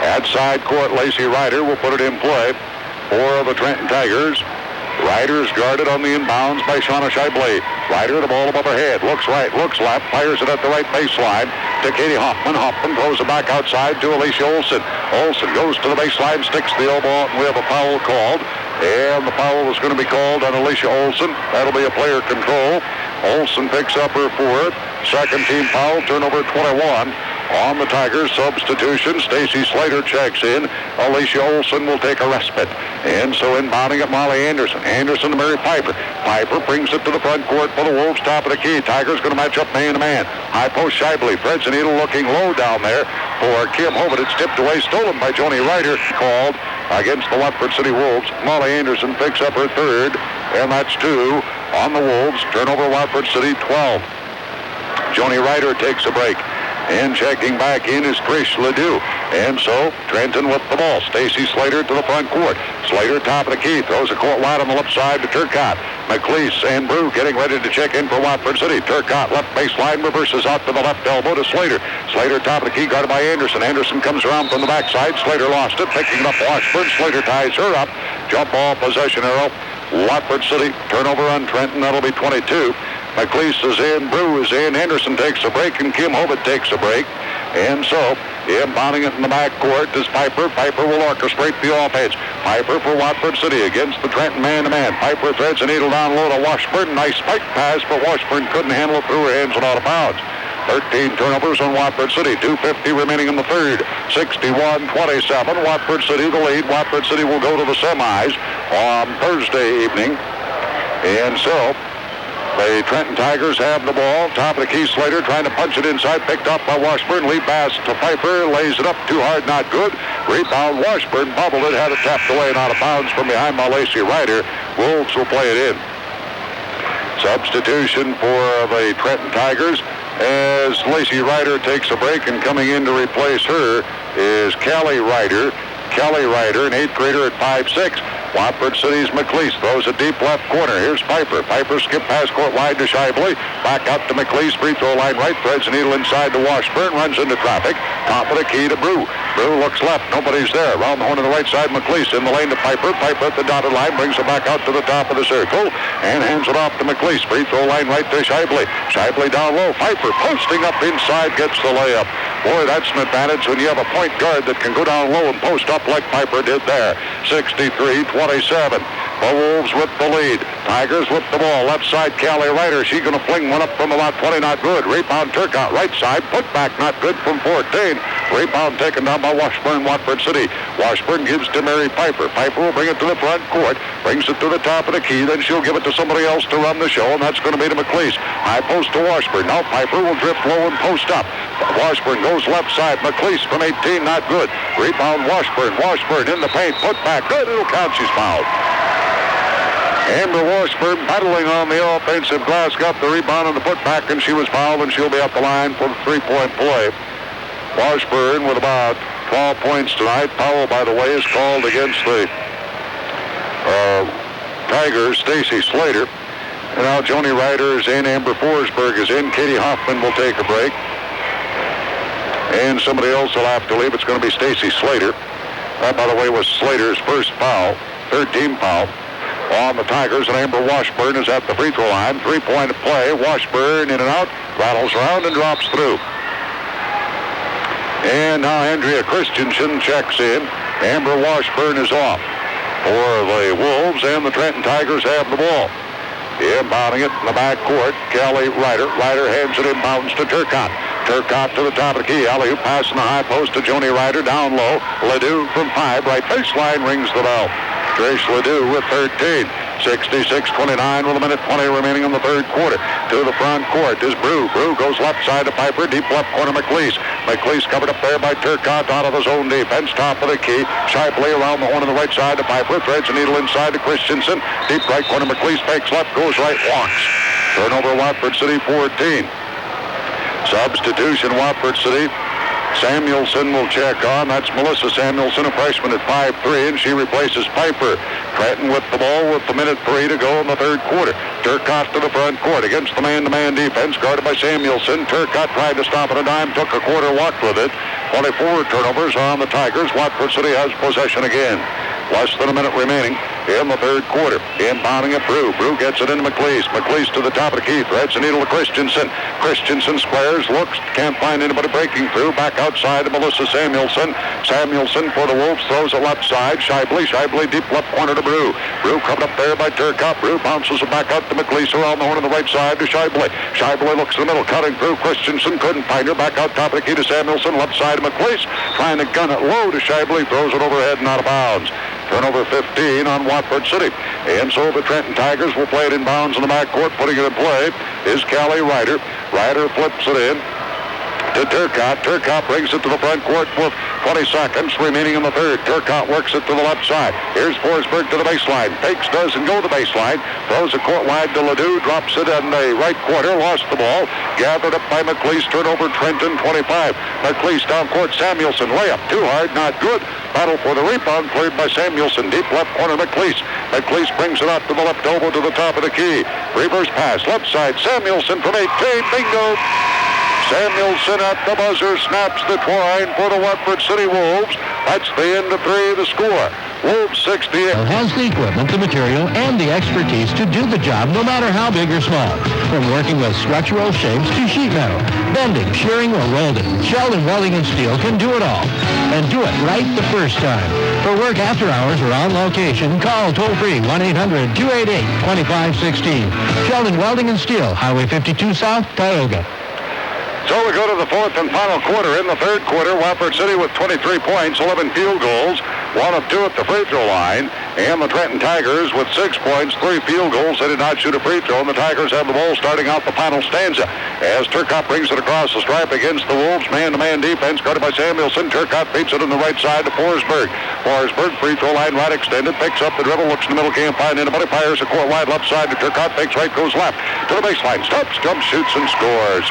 At side court, Lacey Ryder will put it in play for the Trenton Tigers. Ryder's guarded on the inbounds by Shauna Shively. Ryder, the ball above her head. Looks right, looks left, fires it at the right baseline to Katie Hoffman. Hoffman throws it back outside to Alicia Olson. Olson goes to the baseline, sticks the elbow out, and we have a foul called. And the foul is going to be called on Alicia Olson. That'll be a player control. Olson picks up her 4th. Second team foul, turnover 21. On the Tigers, substitution, Stacy Slater checks in. Alicia Olson will take a respite. And so inbounding at Molly Anderson. Anderson to Mary Piper. Piper brings it to the front court for the Wolves, top of the key. Tigers going to match up man-to-man. High post Shively. Threads the needle looking low down there for Kim Hovitt. It's tipped away, stolen by Joni Ryder. Called against the Watford City Wolves. Molly Anderson picks up her 3rd, and that's 2 on the Wolves. Turnover Watford City 12. Joni Ryder takes a break. And checking back in is Trish Ledoux. And so Trenton with the ball. Stacy Slater to the front court. Slater top of the key. Throws a court wide on the left side to Turcotte. McLeese and Brew getting ready to check in for Watford City. Turcotte left baseline, reverses out to the left elbow to Slater. Slater top of the key, guarded by Anderson. Anderson comes around from the backside. Slater lost it. Picking it up Washburn. Slater ties her up. Jump ball possession arrow. Watford City. Turnover on Trenton. That'll be 22. McLeese is in, Brew is in, Anderson takes a break, and Kim Hovitt takes a break. And so, inbounding it in the backcourt is Piper. Piper will orchestrate the offense. Piper for Watford City against the Trenton man-to-man. Piper threads a needle down low to Washburn. Nice spike pass, but Washburn couldn't handle it through her hands and out of bounds. 13 turnovers on Watford City. 2:50 remaining in the third. 61-27. Watford City the lead. Watford City will go to the semis on Thursday evening. And so, the Trenton Tigers have the ball. Top of the key, Slater trying to punch it inside. Picked up by Washburn. Lead pass to Piper. Lays it up too hard, not good. Rebound, Washburn bubbled it. Had it tapped away and out of bounds from behind by Lacey Ryder. Wolves will play it in. Substitution for the Trenton Tigers. as Lacey Ryder takes a break, and coming in to replace her is Callie Ryder. Callie Ryder, an 8th grader at 5'6". Watford City's McLeese throws a deep left corner. Here's Piper. Piper skip pass court wide to Shively. Back out to McLeese. Free throw line right. Threads a needle inside to Washburn. Runs into traffic. Top of the key to Brew. Brew looks left. Nobody's there. Around the horn on the right side. McLeese in the lane to Piper. Piper at the dotted line. Brings it back out to the top of the circle. And hands it off to McLeese. Free throw line right to Shively. Shively down low. Piper posting up inside. Gets the layup. Boy, that's an advantage when you have a point guard that can go down low and post up like Piper did there. 63-27. The Wolves with the lead. Tigers with the ball. Left side, Callie Ryder. She's going to fling one up from about 20. Not good. Rebound, Turcotte. Right side. Put back. Not good from 14. Rebound taken down by Washburn, Watford City. Washburn gives to Mary Piper. Piper will bring it to the front court. Brings it to the top of the key. Then she'll give it to somebody else to run the show, and that's going to be to McLeese. High post to Washburn. Now Piper will drift low and post up. Washburn goes left side. McLeese from 18. Not good. Rebound, Washburn. Washburn in the paint. Put back. Good. It'll count. She's fouled. Amber Washburn battling on the offensive glass, got the rebound on the putback, and she was fouled, and she'll be at the line for the three-point play. Washburn with about 12 points tonight. Foul, by the way, is called against the Tigers, Stacy Slater. And now Joni Ryder is in, Amber Forsberg is in, Katie Hoffman will take a break. And somebody else will have to leave. It's going to be Stacy Slater. That, by the way, was Slater's first foul, third team foul on the Tigers, and Amber Washburn is at the free throw line. Three-point play. Washburn in and out, rattles around and drops through. And now Andrea Christensen checks in. Amber Washburn is off for the Wolves, and the Trenton Tigers have the ball. Inbounding it in the back court, Callie Ryder. Ryder hands it inbounds to Turcotte. Turcotte to the top of the key. Alley-oop pass in the high post to Joni Ryder. Down low. Ledoux from 5. Right baseline rings the bell. Trish Ledoux with 13. 66-29 with a minute 20 remaining in the third quarter. To the front court is Brew. Brew goes left side to Piper. Deep left corner McLeese. McLeese covered up there by Turcotte out of the zone defense. Top of the key. Sharply around the horn on the right side to Piper. Threads a needle inside to Christensen. Deep right corner McLeese fakes left. Goes right. Walks. Turnover Watford City 14. Substitution Watford City. Samuelson will check on. That's Melissa Samuelson, a freshman at 5'3", and she replaces Piper. Trenton with the ball with the minute 3 to go in the third quarter. Turcotte to the front court against the man-to-man defense, guarded by Samuelson. Turcotte tried to stop at a dime, took a quarter walk with it. 24 turnovers on the Tigers. Watford City has possession again. Less than a minute remaining in the third quarter. Inbounding it, Brew. Brew gets it into McLeese. McLeese to the top of the key. Threads the needle to Christensen. Christensen squares, looks, can't find anybody breaking through. Back outside to Melissa Samuelson. Samuelson for the Wolves throws it left side. Shively deep left corner to Brew. Brew covered up there by Turcotte. Brew bounces it back out to McLeese around the horn on the right side to Shively. Shively looks in the middle, cutting through. Christensen couldn't find her. Back out top of the key to Samuelson. Left side to McLeese. Trying to gun it low to Shively. Throws it overhead and out of bounds. Turnover 15 on Watford City. And so the Trenton Tigers will play it in bounds in the backcourt. Putting it in play is Callie Ryder. Ryder flips it in to Turcotte. Turcotte brings it to the front court with 20 seconds remaining in the third. Turcotte works it to the left side. Here's Forsberg to the baseline. Fakes, doesn't go to the baseline. Throws a court wide to Ledoux. Drops it in the right corner. Lost the ball. Gathered up by McLeese. Turnover Trenton 25. McLeese down court. Samuelson layup. Too hard. Not good. Battle for the rebound. Cleared by Samuelson. Deep left corner McLeese. McLeese brings it out to the left elbow to the top of the key. Reverse pass. Left side. Samuelson from 18. Bingo. Samuelson at the buzzer snaps the twine for the Watford City Wolves. That's the end of 3, the score. Wolves 68. Has the equipment, the material, and the expertise to do the job no matter how big or small. From working with structural shapes to sheet metal, bending, shearing, or welding, Sheldon Welding and Steel can do it all. And do it right the first time. For work after hours or on location, call toll-free 1-800-288-2516. Sheldon Welding and Steel, Highway 52 South, Tioga. So we go to the fourth and final quarter. In the third quarter, Watford City with 23 points, 11 field goals, 1 of 2 at the free throw line. And the Trenton Tigers with 6 points, 3 field goals. They did not shoot a free throw, and the Tigers have the ball starting out the final stanza. As Turcotte brings it across the stripe against the Wolves. Man-to-man defense guarded by Samuelson. Turcotte feeds it on the right side to Forsberg. Forsberg, free throw line right extended, picks up the dribble, looks in the middle, can't find anybody, fires a court wide left side to Turcotte, fakes right, goes left to the baseline, stops, jumps, shoots, and scores.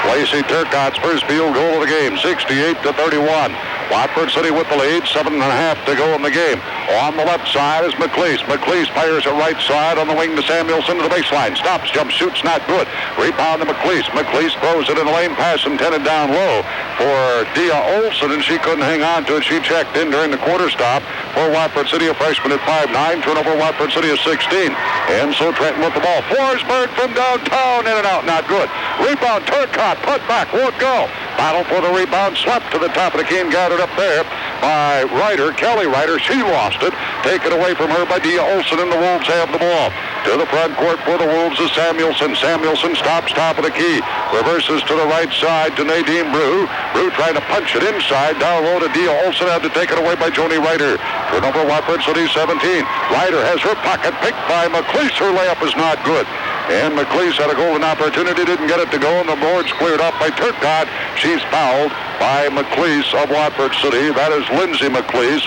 Lacey Turcotte's first field goal of the game, 68-31. Watford City with the lead, 7.5 to go in the game. On the left side is McLeese. McLeese fires it right side on the wing to Samuelson to the baseline. Stops, jumps, shoots, not good. Rebound to McLeese. McLeese throws it in the lane, pass intended down low for Dia Olson, and she couldn't hang on to it. She checked in during the quarter stop for Watford City, a freshman at 5'9". Turnover Watford City is 16. And so Trenton with the ball. Forsberg from downtown, in and out, not good. Rebound, Turcotte, put back, won't go. Battle for the rebound, swept to the top of the key and gathered up there by Ryder, Kelly Ryder. She lost it. Taken away from her by Dia Olson, and the Wolves have the ball. To the front court for the Wolves is Samuelson. Samuelson stops top of the key. Reverses to the right side to Nadine Brew. Brew trying to punch it inside. Down low to Dia Olson. Had to take it away by Joni Ryder. Turnover Watford City 17. Ryder has her pocket picked by McLeese. Her layup is not good. And McLeese had a golden opportunity, didn't get it to go, and the board's cleared up by Turcotte. She's fouled by McLeese of Watford City. That is Lindsay McLeese,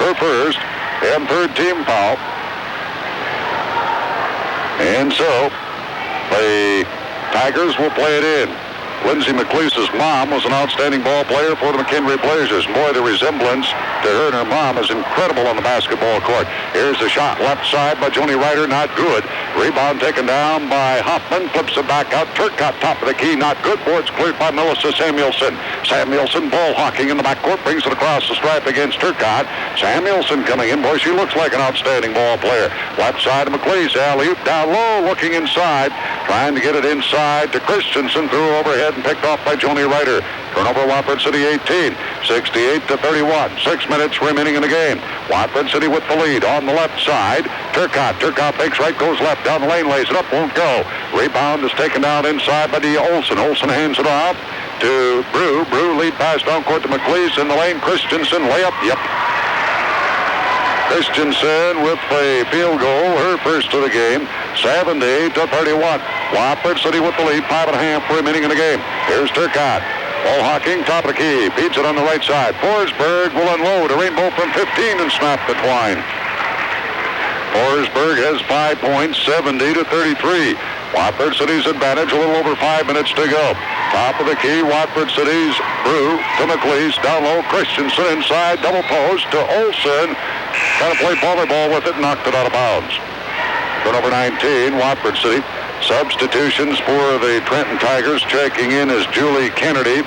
her first and third team foul. And so the Tigers will play it in. Lindsay McLeese's mom was an outstanding ball player for the McHenry Blazers. Boy, the resemblance to her and her mom is incredible on the basketball court. Here's the shot, left side by Joni Ryder, not good. Rebound taken down by Hoffman, flips it back out. Turcotte, top of the key, not good. Boards cleared by Melissa Samuelson. Samuelson ball hawking in the backcourt, brings it across the stripe against Turcotte. Samuelson coming in. Boy, she looks like an outstanding ball player. Left side of McLeese, alley-oop down low, looking inside, trying to get it inside to Christensen, threw overhead and picked off by Joni Ryder. Turnover Watford City 18, 68-31. 6 minutes remaining in the game. Watford City with the lead on the left side. Turcotte fakes right, goes left, down the lane, lays it up, won't go. Rebound is taken down inside by Dia Olson. Olson hands it off to Brew. Brew lead pass down court to McLeese in the lane. Christensen layup, yep. Christensen with a field goal, her first of the game, 70-31. Watford City with the lead, 5.5 remaining in the game. Here's Turcotte. Ball hawking, top of the key, feeds it on the right side. Forsberg will unload a rainbow from 15 and snap the twine. Forsberg has 5 points, 70-33. Watford City's advantage, a little over 5 minutes to go. Top of the key, Watford City's Brew to McLeese, down low, Christensen inside, double post to Olson. Trying to play volleyball with it, knocked it out of bounds. Turnover 19, Watford City. Substitutions for the Trenton Tigers. Checking in is Julie Kennedy,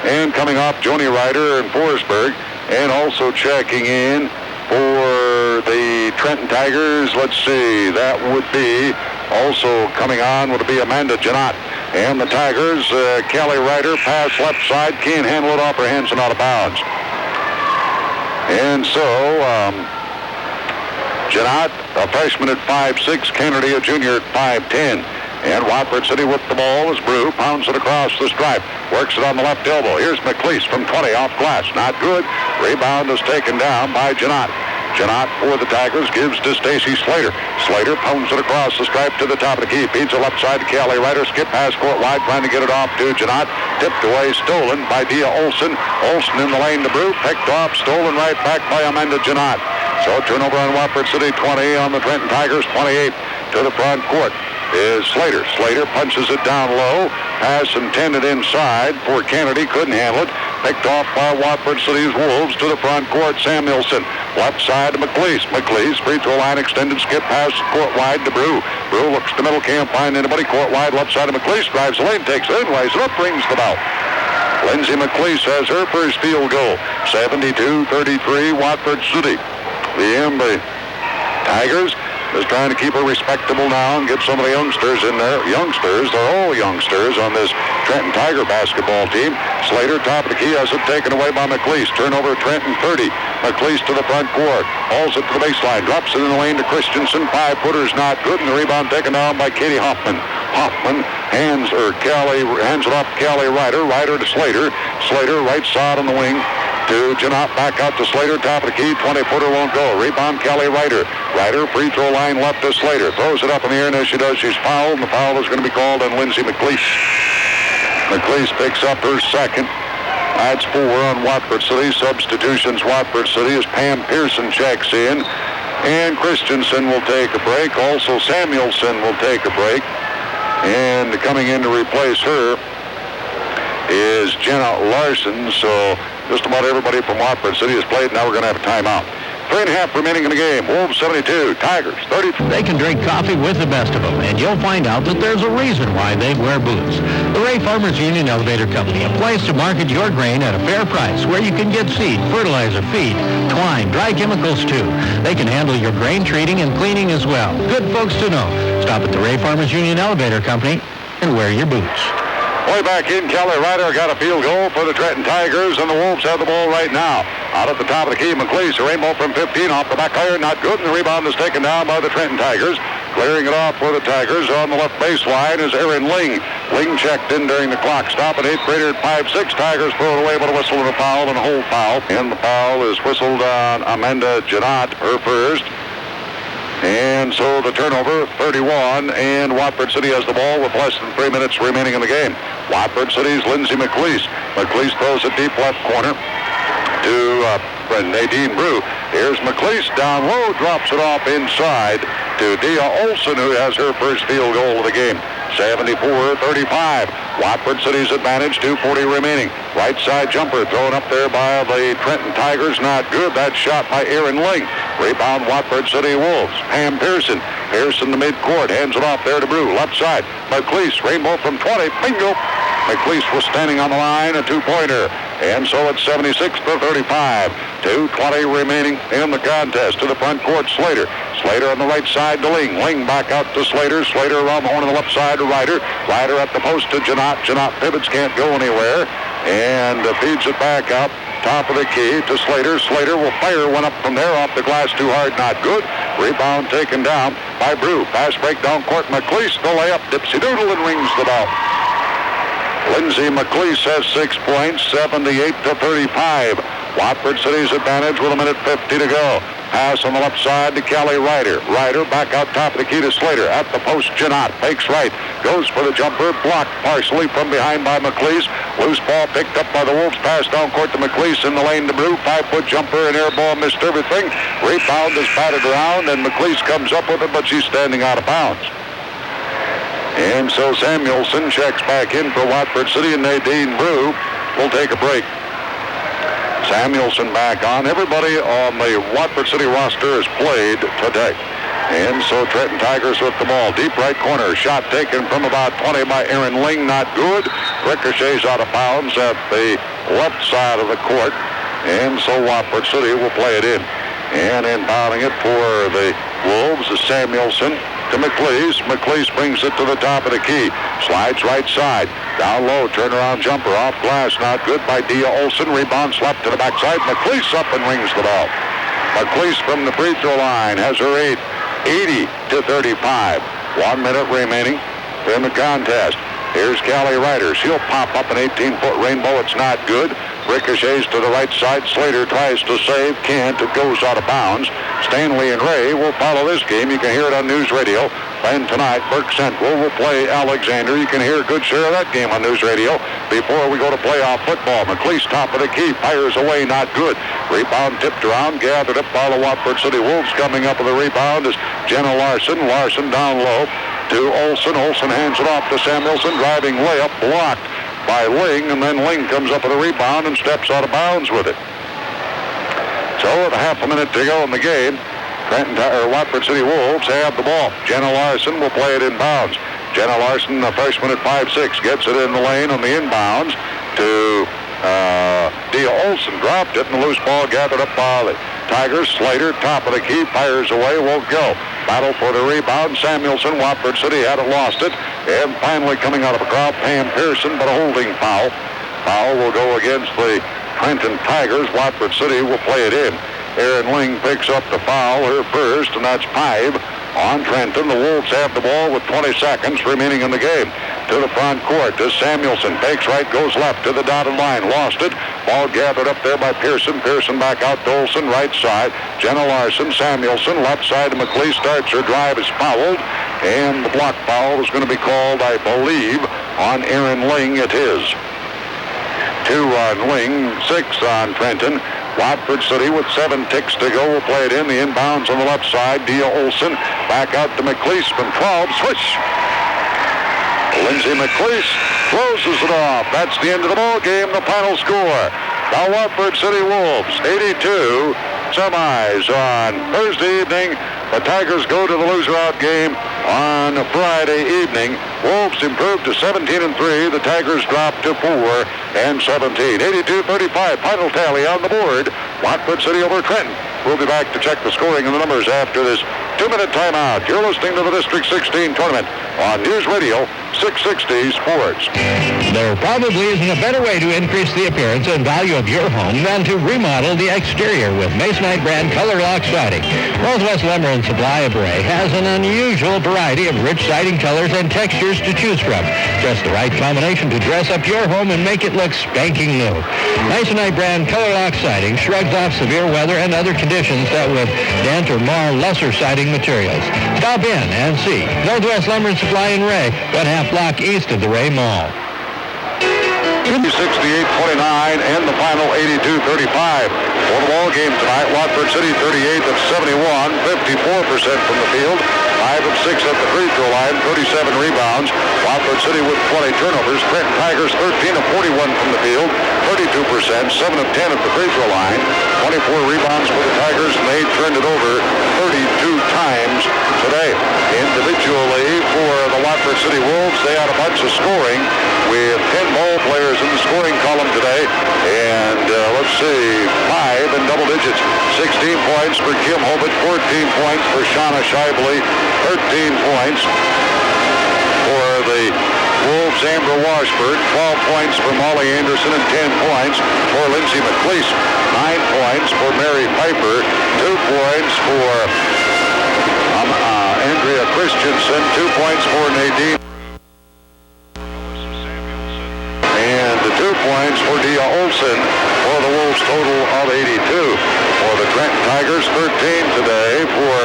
and coming off Joni Ryder and Forsberg. And also checking in for the Trenton Tigers, let's see, that would be also coming on would be Amanda Janot. And the Tigers, Kelly Ryder, pass left side, can't handle it off her hands and out of bounds. And so, Janot, a freshman at 5'6", Kennedy, a junior at 5'10". And Watford City with the ball as Brew pounds it across the stripe. Works it on the left elbow. Here's McLeese from 20 off glass. Not good. Rebound is taken down by Janot. Janot for the Tigers gives to Stacy Slater. Slater pounds it across the stripe to the top of the key. Feeds it left side to Kelly Ryder. Skip pass court wide, trying to get it off to Janot. Tipped away, stolen by Dia Olson. Olson in the lane to Brew. Picked off, stolen right back by Amanda Janot. So turnover on Watford City, 20 on the Trenton Tigers, 28 to the front court is Slater. Slater punches it down low. Pass intended inside for Kennedy. Couldn't handle it. Picked off by Watford City's Wolves to the front court. Samuelson. Left side to McLeese. McLeese, free throw line extended. Skip pass court wide to Brew. Brew looks to middle. Can't find anybody. Court wide. Left side of McLeese. Drives the lane. Takes it in. Lays it up. Rings the bell. Lindsay McLeese has her first field goal. 72-33 Watford City. The Tigers is trying to keep her respectable now and get some of the youngsters in there. Youngsters, they're all youngsters on this Trenton Tiger basketball team. Slater, top of the key, has it taken away by McLeese. Turnover, Trenton 30. McLeese to the front court. Hauls it to the baseline. Drops it in the lane to Christensen. 5-footer's not good, and the rebound taken down by Katie Hoffman. Hoffman hands it off to Kelly Ryder. Ryder to Slater. Slater, right side on the wing. to Janot, back out to Slater, top of the key, 20-footer won't go. Rebound, Kelly Ryder. Ryder, free throw line left to Slater. Throws it up in the air, and as she does, she's fouled, and the foul is going to be called on Lindsay McLeish. McLeish picks up her second. That's 4 on Watford City. Substitutions, Watford City, as Pam Pearson checks in. And Christensen will take a break. Also, Samuelson will take a break. And coming in to replace her is Jenna Larson. So just about everybody from Watford City has played. Now we're going to have a timeout. 3.5 remaining in the game. Wolves 72, Tigers 30. They can drink coffee with the best of them, and you'll find out that there's a reason why they wear boots. The Ray Farmers Union Elevator Company, a place to market your grain at a fair price, where you can get seed, fertilizer, feed, twine, dry chemicals too. They can handle your grain treating and cleaning as well. Good folks to know. Stop at the Ray Farmers Union Elevator Company and wear your boots. Way back in, Kelly Ryder got a field goal for the Trenton Tigers, and the Wolves have the ball right now. Out at the top of the key, McLeish, a rainbow from 15 off the back iron, not good, and the rebound is taken down by the Trenton Tigers. Clearing it off for the Tigers on the left baseline is Aaron Ling. Ling checked in during the clock stop, an 8th grader at 5'6". Tigers throw it away with a whistle and a foul and a hold foul. And the foul is whistled on Amanda Janot, her first. And so the turnover, 31, and Watford City has the ball with less than 3 minutes remaining in the game. Watford City's Lindsay McLeish. McLeish throws it deep left corner to Nadine Brew. Here's McLeish down low, drops it off inside to Dia Olson, who has her first field goal of the game. 74-35. Watford City's advantage, 2:40 remaining. Right side jumper thrown up there by the Trenton Tigers, not good. That shot by Aaron Ling. Rebound Watford City Wolves. Pam Pearson. Pearson to midcourt, hands it off there to Brew. Left side, McLeish, rainbow from 20, bingo. McLeish was standing on the line, a two-pointer. And so it's 76-35. 2:20 remaining in the contest. To the front court, Slater. Slater on the right side to Ling. Ling back out to Slater. Slater around the horn on the left side to Ryder. Ryder at the post to Janot. Janot pivots, can't go anywhere. And feeds it back out. Top of the key to Slater. Slater will fire one up from there off the glass, too hard, not good. Rebound taken down by Brew. Fast break down court. McLeish, the layup. Dipsy doodle and rings the bell. Lindsay McLeish has 6 points, 78-35. Watford City's advantage with 1:50 to go. Pass on the left side to Kelly Ryder. Ryder back out top of the key to Slater. At the post, Janot fakes right. Goes for the jumper. Blocked partially from behind by McLeish. Loose ball picked up by the Wolves. Pass down court to McLeish in the lane to Brew. 5-foot jumper and air ball missed everything. Rebound is batted around and McLeish comes up with it, but she's standing out of bounds. And so Samuelson checks back in for Watford City, and Nadine Brew will take a break. Samuelson back on. Everybody on the Watford City roster has played today. And so Trenton Tigers with the ball. Deep right corner. Shot taken from about 20 by Aaron Ling. Not good. Ricochets out of bounds at the left side of the court. And so Watford City will play it in. And inbounding it for the Wolves is Samuelson to McLeish. McLeish brings it to the top of the key. Slides right side. Down low. Turnaround jumper off glass. Not good by Dia Olson. Rebound slapped to the backside. McLeish up and rings the bell. McLeish from the free throw line has her 8th. 80-35. 1 minute remaining in the contest. Here's Kelly Ryder. She'll pop up an 18-foot rainbow. It's not good. Ricochets to the right side. Slater tries to save. Can't. It goes out of bounds. Stanley and Ray will follow this game. You can hear it on News Radio. And tonight, Burke Central will play Alexander. You can hear a good share of that game on News Radio before we go to playoff football. McLeish top of the key. Fires away. Not good. Rebound tipped around. Gathered up by the Watford City Wolves. Coming up with a rebound is Jenna Larson. Larson down low to Olson. Olson hands it off to Samuelson. Driving layup blocked by Ling, and then Ling comes up with a rebound and steps out of bounds with it. So with a half a minute to go in the game, Watford City Wolves have the ball. Jenna Larson will play it inbounds. Jenna Larson, a freshman at 5'6", gets it in the lane on the inbounds to Dia Olson. Dropped it, and the loose ball gathered up by the Tigers. Slater, top of the key, fires away, won't go. Battle for the rebound. Samuelson, Watford City hadn't lost it. And finally coming out of a crowd, Pam Pearson, but a holding foul. Foul will go against the Trenton Tigers. Watford City will play it in. Aaron Ling picks up the foul, her first, and that's 5 on Trenton. The Wolves have the ball with 20 seconds remaining in the game. to the front court to Samuelson. Fakes right, goes left to the dotted line. Lost it. Ball gathered up there by Pearson. Pearson back out to Olsen, right side. Jenna Larson, Samuelson, left side to McLeese. Starts her drive, is fouled. And the block foul is going to be called, I believe, on Aaron Ling. It is. 2 on Ling, 6 on Trenton. Watford City with 7 ticks to go will play it in. The inbounds on the left side. Dia Olsen back out to McLeese from 12. Swish! Lindsay McLeese closes it off. That's the end of the ball game. The final score. The Watford City Wolves 82. Semis on Thursday evening. The Tigers go to the loser-out game on Friday evening. Wolves improved to 17-3. The Tigers dropped to 4-17. 82-35. Final tally on the board. Watford City over Trenton. We'll be back to check the scoring and the numbers after this 2-minute timeout. You're listening to the District 16 tournament on News Radio 660 Sports. There probably isn't a better way to increase the appearance and value of your home than to remodel the exterior with Masonite brand Color Lock siding. Northwest Lumber and Supply of Bray has an unusual variety of rich siding colors and textures to choose from. Just the right combination to dress up your home and make it look spanking new. Masonite brand Color Lock siding shrugs off severe weather and other conditions that would dent or mar lesser siding materials. Stop in and see Northwest Lumber and Supply in Ray, 1/2 block east of the Ray Mall. 68-29 and the final 82-35. For the ball game tonight, Watford City 38 of 71, 54% from the field, 5 of 6 at the free throw line, 37 rebounds. Watford City with 20 turnovers. Trenton Tigers 13 of 41 from the field, 32%, 7 of 10 at the free throw line, 24 rebounds for the Tigers, and they turned it over 32 times today. Individually for the Watford City Wolves, they had a bunch of scoring with 10 ball players in the scoring column today, and let's see, 5 in double digits. 16 points for Kim Hobart, 14 points for Shauna Shively, 13 points for the Wolves, Amber Washburn, 12 points for Molly Anderson, and 10 points for Lindsay McLeese, 9 points for Mary Piper, 2 points for Andrea Christensen, 2 points for Nadine, and 2 points for Dia Olsen for the Wolves, total of 82. For the Trenton Tigers, 13 today for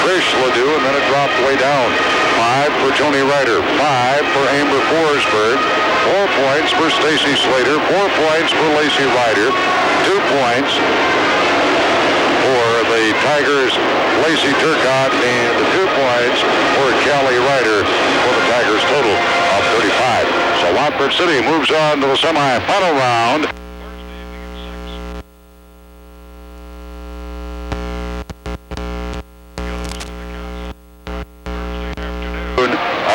Trish Ledoux, and then it dropped way down. 5 for Tourney Ryder, 5 for Amber Forsberg, 4 points for Stacy Slater, 4 points for Lacey Ryder, 2 points for the Tigers, Lacey Turcotte, and 2 points for Callie Ryder for the Tigers, total of 35. So Watford City moves on to the semifinal round.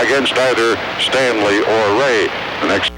Against either Stanley or Ray. The next